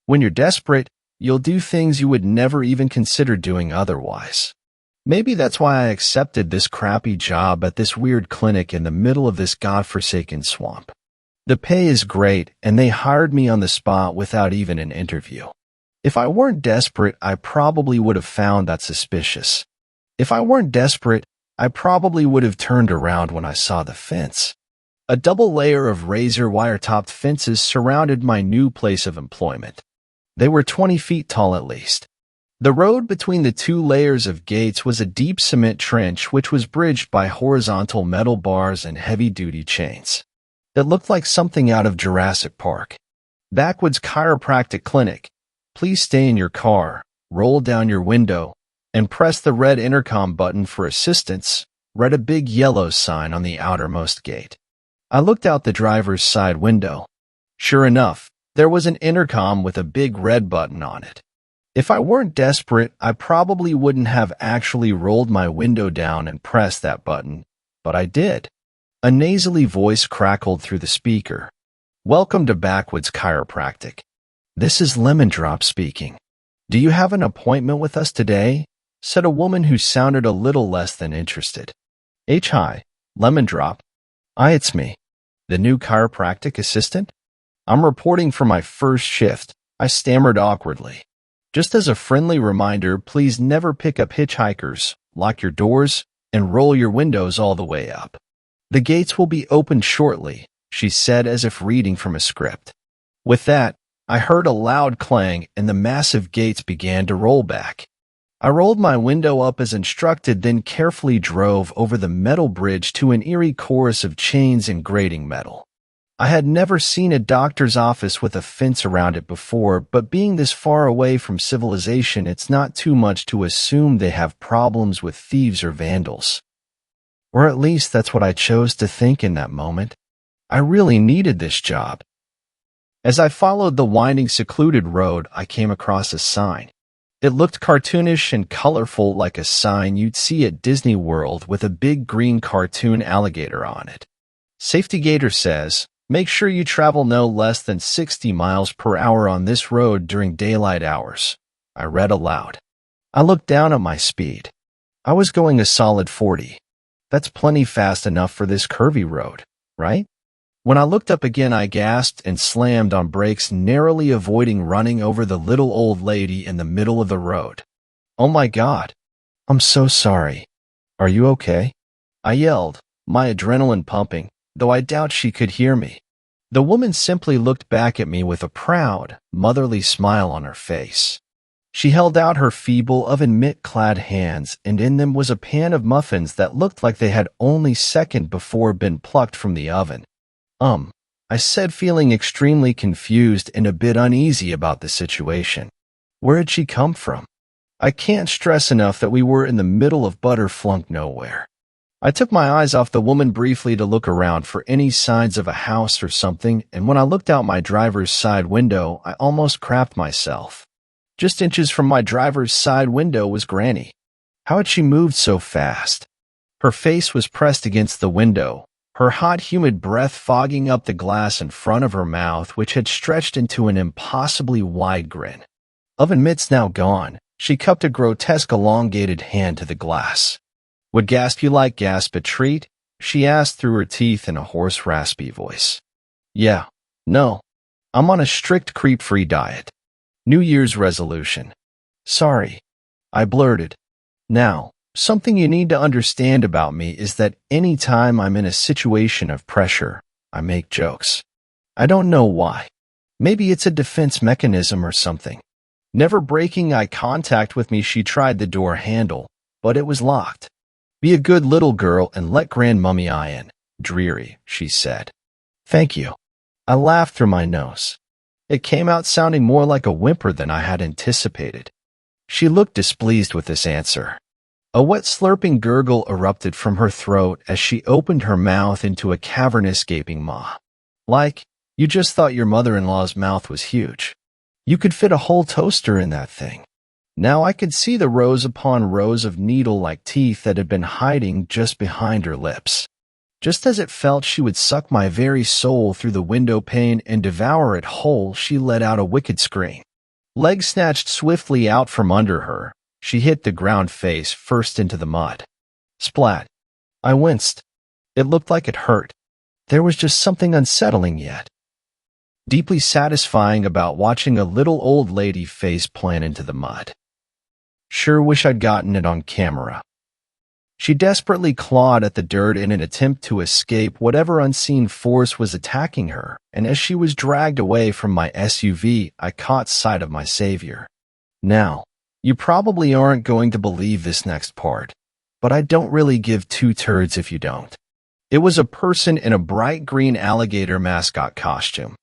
When you're desperate, you'll do things you would never even consider doing otherwise. Maybe that's why I accepted this crappy job at this weird clinic in the middle of this godforsaken swamp. The pay is great, and they hired me on the spot without even an interview. If I weren't desperate, I probably would have found that suspicious. If I weren't desperate, I probably would have turned around when I saw the fence. A double layer of razor wire-topped fences surrounded my new place of employment. They were 20 feet tall at least. The road between the 2 layers of gates was a deep cement trench which was bridged by horizontal metal bars and heavy-duty chains. It looked like something out of Jurassic Park. Backwoods Chiropractic Clinic. Please stay in your car, roll down your window, and press the red intercom button for assistance, read a big yellow sign on the outermost gate. I looked out the driver's side window. Sure enough, there was an intercom with a big red button on it. If I weren't desperate, I probably wouldn't have actually rolled my window down and pressed that button, but I did. A nasally voice crackled through the speaker. Welcome to Backwoods Chiropractic. This is Lemon Drop speaking. Do you have an appointment with us today? Said a woman who sounded a little less than interested. Hi, Lemon Drop. It's me, the new chiropractic assistant. I'm reporting for my first shift, I stammered awkwardly. Just as a friendly reminder, please never pick up hitchhikers, lock your doors, and roll your windows all the way up. The gates will be opened shortly, she said as if reading from a script. With that, I heard a loud clang and the massive gates began to roll back. I rolled my window up as instructed, then carefully drove over the metal bridge to an eerie chorus of chains and grating metal. I had never seen a doctor's office with a fence around it before, but being this far away from civilization, it's not too much to assume they have problems with thieves or vandals. Or at least that's what I chose to think in that moment. I really needed this job. As I followed the winding, secluded road, I came across a sign. It looked cartoonish and colorful, like a sign you'd see at Disney World with a big green cartoon alligator on it. Safety Gator says, make sure you travel no less than 60 miles per hour on this road during daylight hours. I read aloud. I looked down at my speed. I was going a solid 40. That's plenty fast enough for this curvy road, right? When I looked up again, I gasped and slammed on brakes, narrowly avoiding running over the little old lady in the middle of the road. Oh my God. I'm so sorry. Are you okay? I yelled, my adrenaline pumping, though I doubt she could hear me. The woman simply looked back at me with a proud, motherly smile on her face. She held out her feeble oven-mitt-clad hands, and in them was a pan of muffins that looked like they had only second before been plucked from the oven. I said, feeling extremely confused and a bit uneasy about the situation. Where had she come from? I can't stress enough that we were in the middle of butterflunk nowhere. I took my eyes off the woman briefly to look around for any signs of a house or something, and when I looked out my driver's side window, I almost crapped myself. Just inches from my driver's side window was Granny. How had she moved so fast? Her face was pressed against the window, her hot, humid breath fogging up the glass in front of her mouth, which had stretched into an impossibly wide grin. Oven mitts now gone, she cupped a grotesque elongated hand to the glass. Would gasp you like gasp a treat? She asked through her teeth in a hoarse, raspy voice. Yeah, no. I'm on a strict creep-free diet. New Year's resolution. Sorry, I blurted. Now, something you need to understand about me is that any time I'm in a situation of pressure, I make jokes. I don't know why. Maybe it's a defense mechanism or something. Never breaking eye contact with me, she tried the door handle, but it was locked. Be a good little girl and let Grandmummy in. Dreary, she said. Thank you. I laughed through my nose. It came out sounding more like a whimper than I had anticipated. She looked displeased with this answer. A wet slurping gurgle erupted from her throat as she opened her mouth into a cavernous gaping maw. Like, you just thought your mother-in-law's mouth was huge. You could fit a whole toaster in that thing. Now I could see the rows upon rows of needle-like teeth that had been hiding just behind her lips. Just as it felt she would suck my very soul through the window pane and devour it whole, she let out a wicked scream. Legs snatched swiftly out from under her. She hit the ground face first into the mud. Splat. I winced. It looked like it hurt. There was just something unsettling yet deeply satisfying about watching a little old lady face plant into the mud. Sure wish I'd gotten it on camera. She desperately clawed at the dirt in an attempt to escape whatever unseen force was attacking her, and as she was dragged away from my SUV, I caught sight of my savior. Now, you probably aren't going to believe this next part, but I don't really give two turds if you don't. It was a person in a bright green alligator mascot costume.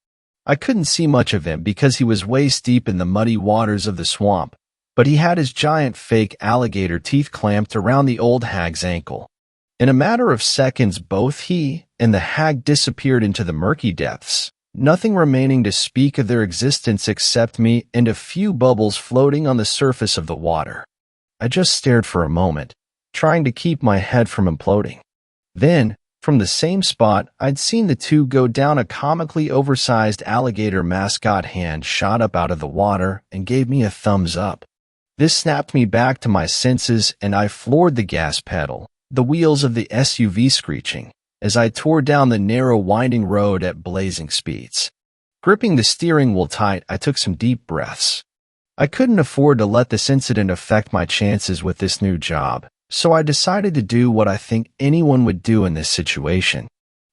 I couldn't see much of him because he was waist deep in the muddy waters of the swamp, but he had his giant fake alligator teeth clamped around the old hag's ankle. In a matter of seconds, both he and the hag disappeared into the murky depths, nothing remaining to speak of their existence except me and a few bubbles floating on the surface of the water. I just stared for a moment, trying to keep my head from imploding. Then, from the same spot, I'd seen the two go down. A comically oversized alligator mascot hand shot up out of the water and gave me a thumbs up. This snapped me back to my senses, and I floored the gas pedal, the wheels of the SUV screeching, as I tore down the narrow winding road at blazing speeds. Gripping the steering wheel tight, I took some deep breaths. I couldn't afford to let this incident affect my chances with this new job, so I decided to do what I think anyone would do in this situation.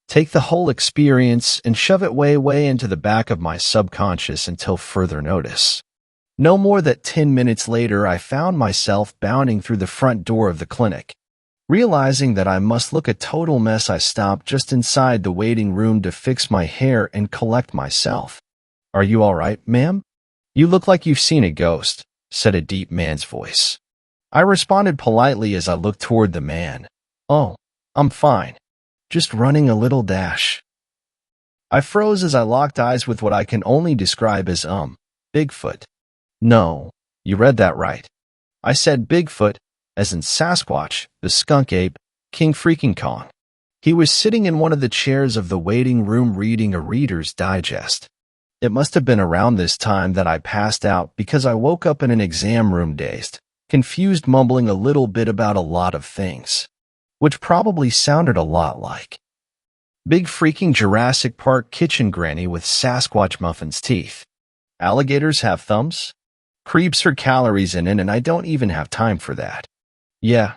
Take the whole experience and shove it way into the back of my subconscious until further notice. No more than 10 minutes later, I found myself bounding through the front door of the clinic. Realizing that I must look a total mess, I stopped just inside the waiting room to fix my hair and collect myself. Are you all right, ma'am? You look like you've seen a ghost, said a deep man's voice. I responded politely as I looked toward the man. Oh, I'm fine. Just running a little dash. I froze as I locked eyes with what I can only describe as Bigfoot. No, you read that right. I said Bigfoot, as in Sasquatch, the skunk ape, King freaking Kong. He was sitting in one of the chairs of the waiting room reading a Reader's Digest. It must have been around this time that I passed out because I woke up in an exam room dazed, confused, mumbling a little bit about a lot of things, which probably sounded a lot like big freaking Jurassic Park kitchen granny with Sasquatch muffin's teeth. Alligators have thumbs? Creeps are calories in it, and I don't even have time for that. Yeah,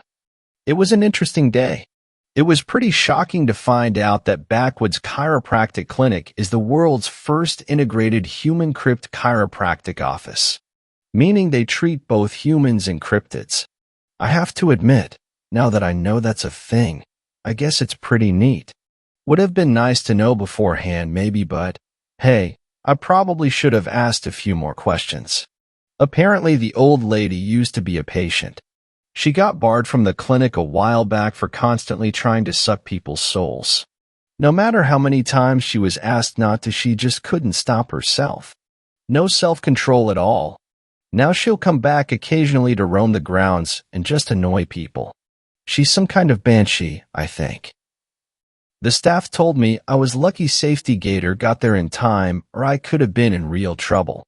it was an interesting day. It was pretty shocking to find out that Backwoods Chiropractic Clinic is the world's first integrated human crypt chiropractic office, meaning they treat both humans and cryptids. I have to admit, now that I know that's a thing, I guess it's pretty neat. Would have been nice to know beforehand maybe, but hey, I probably should have asked a few more questions. Apparently the old lady used to be a patient. She got barred from the clinic a while back for constantly trying to suck people's souls. No matter how many times she was asked not to, she just couldn't stop herself. No self-control at all. Now she'll come back occasionally to roam the grounds and just annoy people. She's some kind of banshee, I think. The staff told me I was lucky Safety Gator got there in time, or I could have been in real trouble.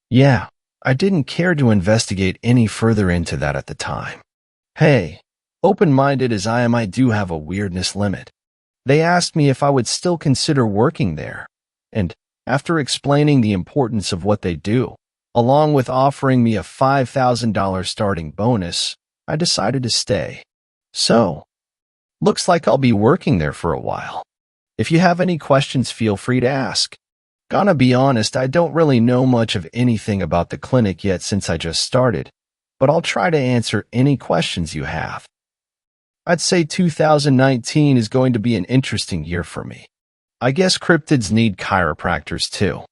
Yeah, I didn't care to investigate any further into that at the time. Hey, open-minded as I am, I do have a weirdness limit. They asked me if I would still consider working there, and after explaining the importance of what they do, along with offering me a $5,000 starting bonus, I decided to stay. So, looks like I'll be working there for a while. If you have any questions, feel free to ask. Gonna be honest, I don't really know much of anything about the clinic yet since I just started, but I'll try to answer any questions you have. I'd say 2019 is going to be an interesting year for me. I guess cryptids need chiropractors too.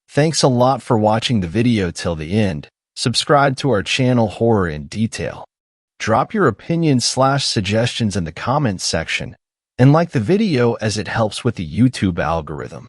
Thanks a lot for watching the video till the end. Subscribe to our channel Horror in Detail. Drop your opinions/suggestions in the comments section, and like the video as it helps with the YouTube algorithm.